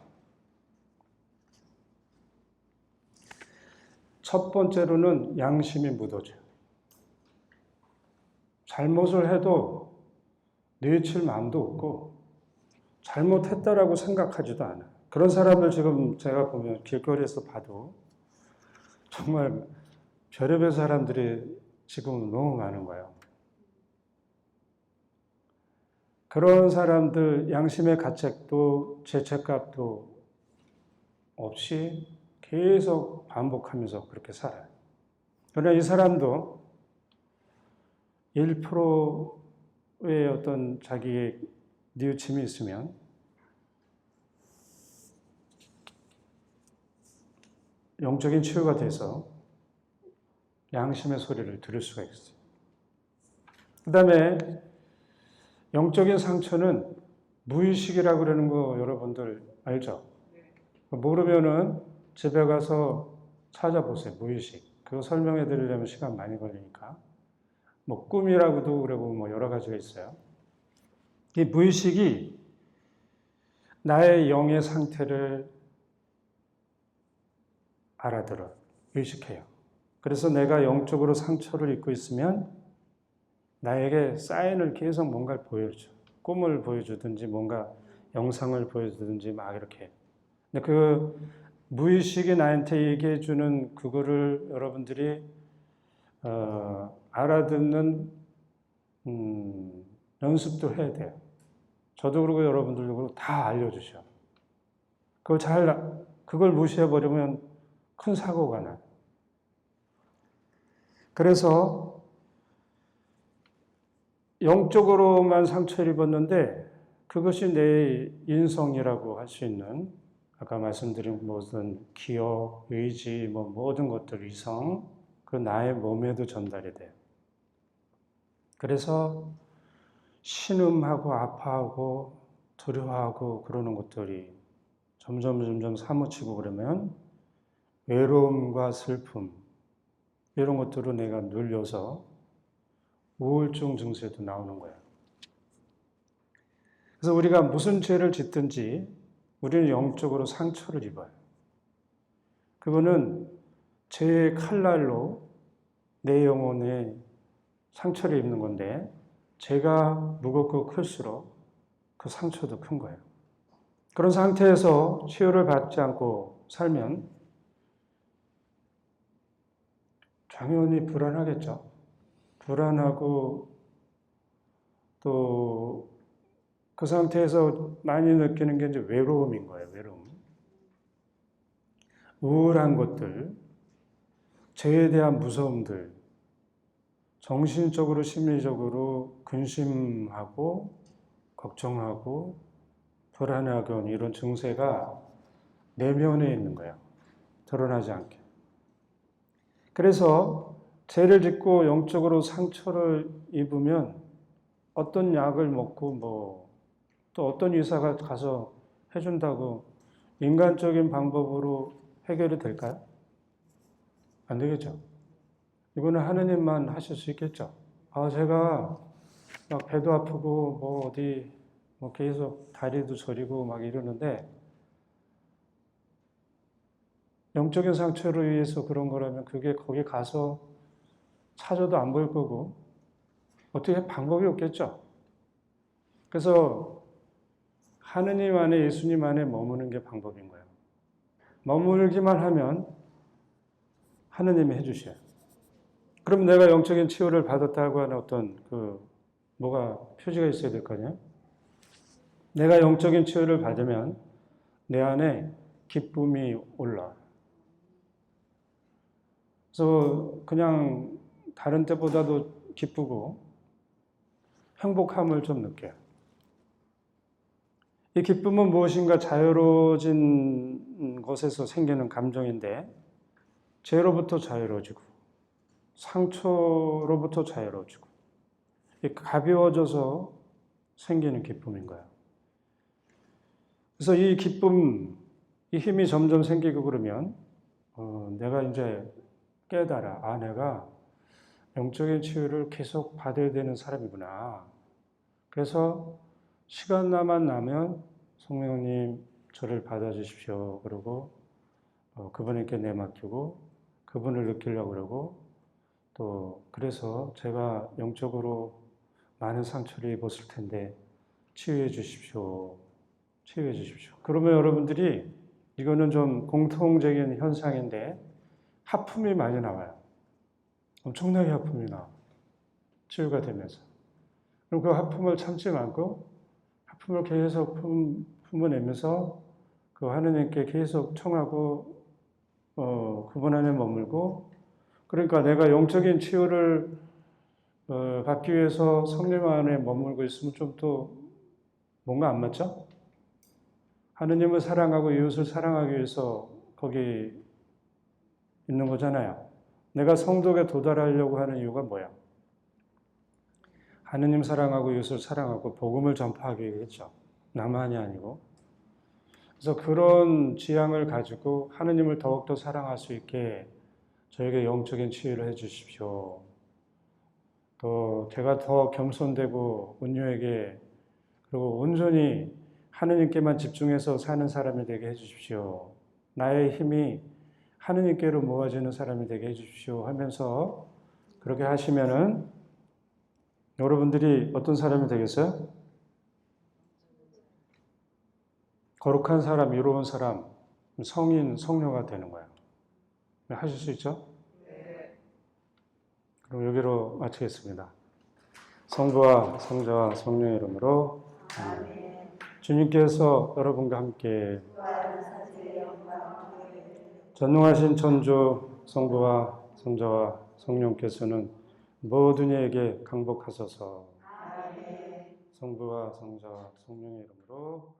Speaker 1: 첫 번째로는 양심이 묻어져요. 잘못을 해도 뉘우칠 마음도 없고 잘못했다라고 생각하지도 않아요. 그런 사람을 지금 제가 보면 길거리에서 봐도 정말 별의별 사람들이 지금 너무 많은 거예요. 그런 사람들 양심의 가책도 죄책감도 없이 계속 반복하면서 그렇게 살아요. 그러나 이 사람도 1%의 어떤 자기의 뉘우침이 있으면 영적인 치유가 돼서 양심의 소리를 들을 수가 있어요. 그 다음에 영적인 상처는 무의식이라고 그러는 거 여러분들 알죠? 모르면은 집에 가서 찾아보세요. 무의식. 그거 설명해 드리려면 시간 많이 걸리니까. 뭐 꿈이라고도 그러고 뭐 여러 가지가 있어요. 이 무의식이 나의 영의 상태를 알아들어, 의식해요. 그래서 내가 영적으로 상처를 입고 있으면 나에게 사인을 계속 뭔가를 보여줘. 꿈을 보여주든지 뭔가 영상을 보여주든지 막 이렇게. 근데 그 무의식이 나한테 얘기해 주는 그거를 여러분들이 알아듣는 연습도 해야 돼요. 저도 그러고 여러분들도 그러고 다 알려주셔. 그걸 무시해버리면 큰 사고가 나요. 그래서 영적으로만 상처를 입었는데 그것이 내 인성이라고 할 수 있는 아까 말씀드린 모든 기억, 의지, 뭐 모든 것들, 이성, 그 나의 몸에도 전달이 돼요. 그래서 신음하고 아파하고 두려워하고 그러는 것들이 점점 사무치고 그러면 외로움과 슬픔 이런 것들로 내가 눌려서 우울증 증세도 나오는 거예요. 그래서 우리가 무슨 죄를 짓든지 우리는 영적으로 상처를 입어요. 그거는 죄의 칼날로 내 영혼에 상처를 입는 건데 죄가 무겁고 클수록 그 상처도 큰 거예요. 그런 상태에서 치유를 받지 않고 살면 당연히 불안하겠죠. 불안하고 또 그 상태에서 많이 느끼는 게 이제 외로움인 거예요. 외로움. 우울한 것들, 죄에 대한 무서움들, 정신적으로 심리적으로 근심하고 걱정하고 불안하고 이런 증세가 내면에 있는 거예요. 드러나지 않게. 그래서 죄를 짓고 영적으로 상처를 입으면 어떤 약을 먹고 또 어떤 의사가 가서 해준다고 인간적인 방법으로 해결이 될까요? 안 되겠죠. 이거는 하느님만 하실 수 있겠죠. 제가 막 배도 아프고 어디 계속 다리도 저리고 막 이러는데 영적인 상처로 의해서 그런 거라면 그게 거기 가서 찾아도 안 보일 거고 어떻게 방법이 없겠죠. 그래서 하느님 안에 예수님 안에 머무는 게 방법인 거예요. 머물기만 하면 하느님이 해주셔요. 그럼 내가 영적인 치유를 받았다고 하는 어떤 뭐가 표지가 있어야 될 거 아니야? 내가 영적인 치유를 받으면 내 안에 기쁨이 올라. 그래서 그냥 다른 때보다도 기쁘고 행복함을 좀 느껴요. 이 기쁨은 무엇인가 자유로워진 것에서 생기는 감정인데 죄로부터 자유로워지고 상처로부터 자유로워지고 가벼워져서 생기는 기쁨인 거예요. 그래서 이 기쁨, 이 힘이 점점 생기고 그러면 내가 이제 깨달아. 내가 영적인 치유를 계속 받아야 되는 사람이구나. 그래서 시간만 나면 성령님 저를 받아주십시오. 그러고 그분에게 내맡기고 그분을 느끼려고 그러고 또 그래서 제가 영적으로 많은 상처를 입었을 텐데 치유해 주십시오. 치유해 주십시오. 그러면 여러분들이 이거는 좀 공통적인 현상인데 하품이 많이 나와요. 엄청나게 하품이 나와. 치유가 되면서. 그럼 그 하품을 참지 말고 하품을 계속 품어내면서 그 하느님께 계속 청하고 그분 안에 머물고 그러니까 내가 영적인 치유를 받기 위해서 성령 안에 머물고 있으면 좀 또 뭔가 안 맞죠? 하느님을 사랑하고 이웃을 사랑하기 위해서 거기 있는 거잖아요. 내가 성도에 도달하려고 하는 이유가 뭐야? 하느님 사랑하고 이웃을 사랑하고 복음을 전파하기 위해서 나만이 아니고 그래서 그런 지향을 가지고 하느님을 더욱더 사랑할 수 있게 저에게 영적인 치유를 해 주십시오. 또 제가 더 겸손되고 온유하게 그리고 온전히 하느님께만 집중해서 사는 사람이 되게 해 주십시오. 나의 힘이 하느님께로 모아지는 사람이 되게 해 주십시오 하면서 그렇게 하시면은 여러분들이 어떤 사람이 되겠어요? 거룩한 사람, 이로운 사람, 성인, 성녀가 되는 거예요. 하실 수 있죠? 그럼 여기로 마치겠습니다. 성부와 성자와 성령의 이름으로 주님께서 여러분과 함께 전능하신 천주 성부와 성자와 성령께서는 모든 이에게 강복하소서. 성부와 성자와 성령의 이름으로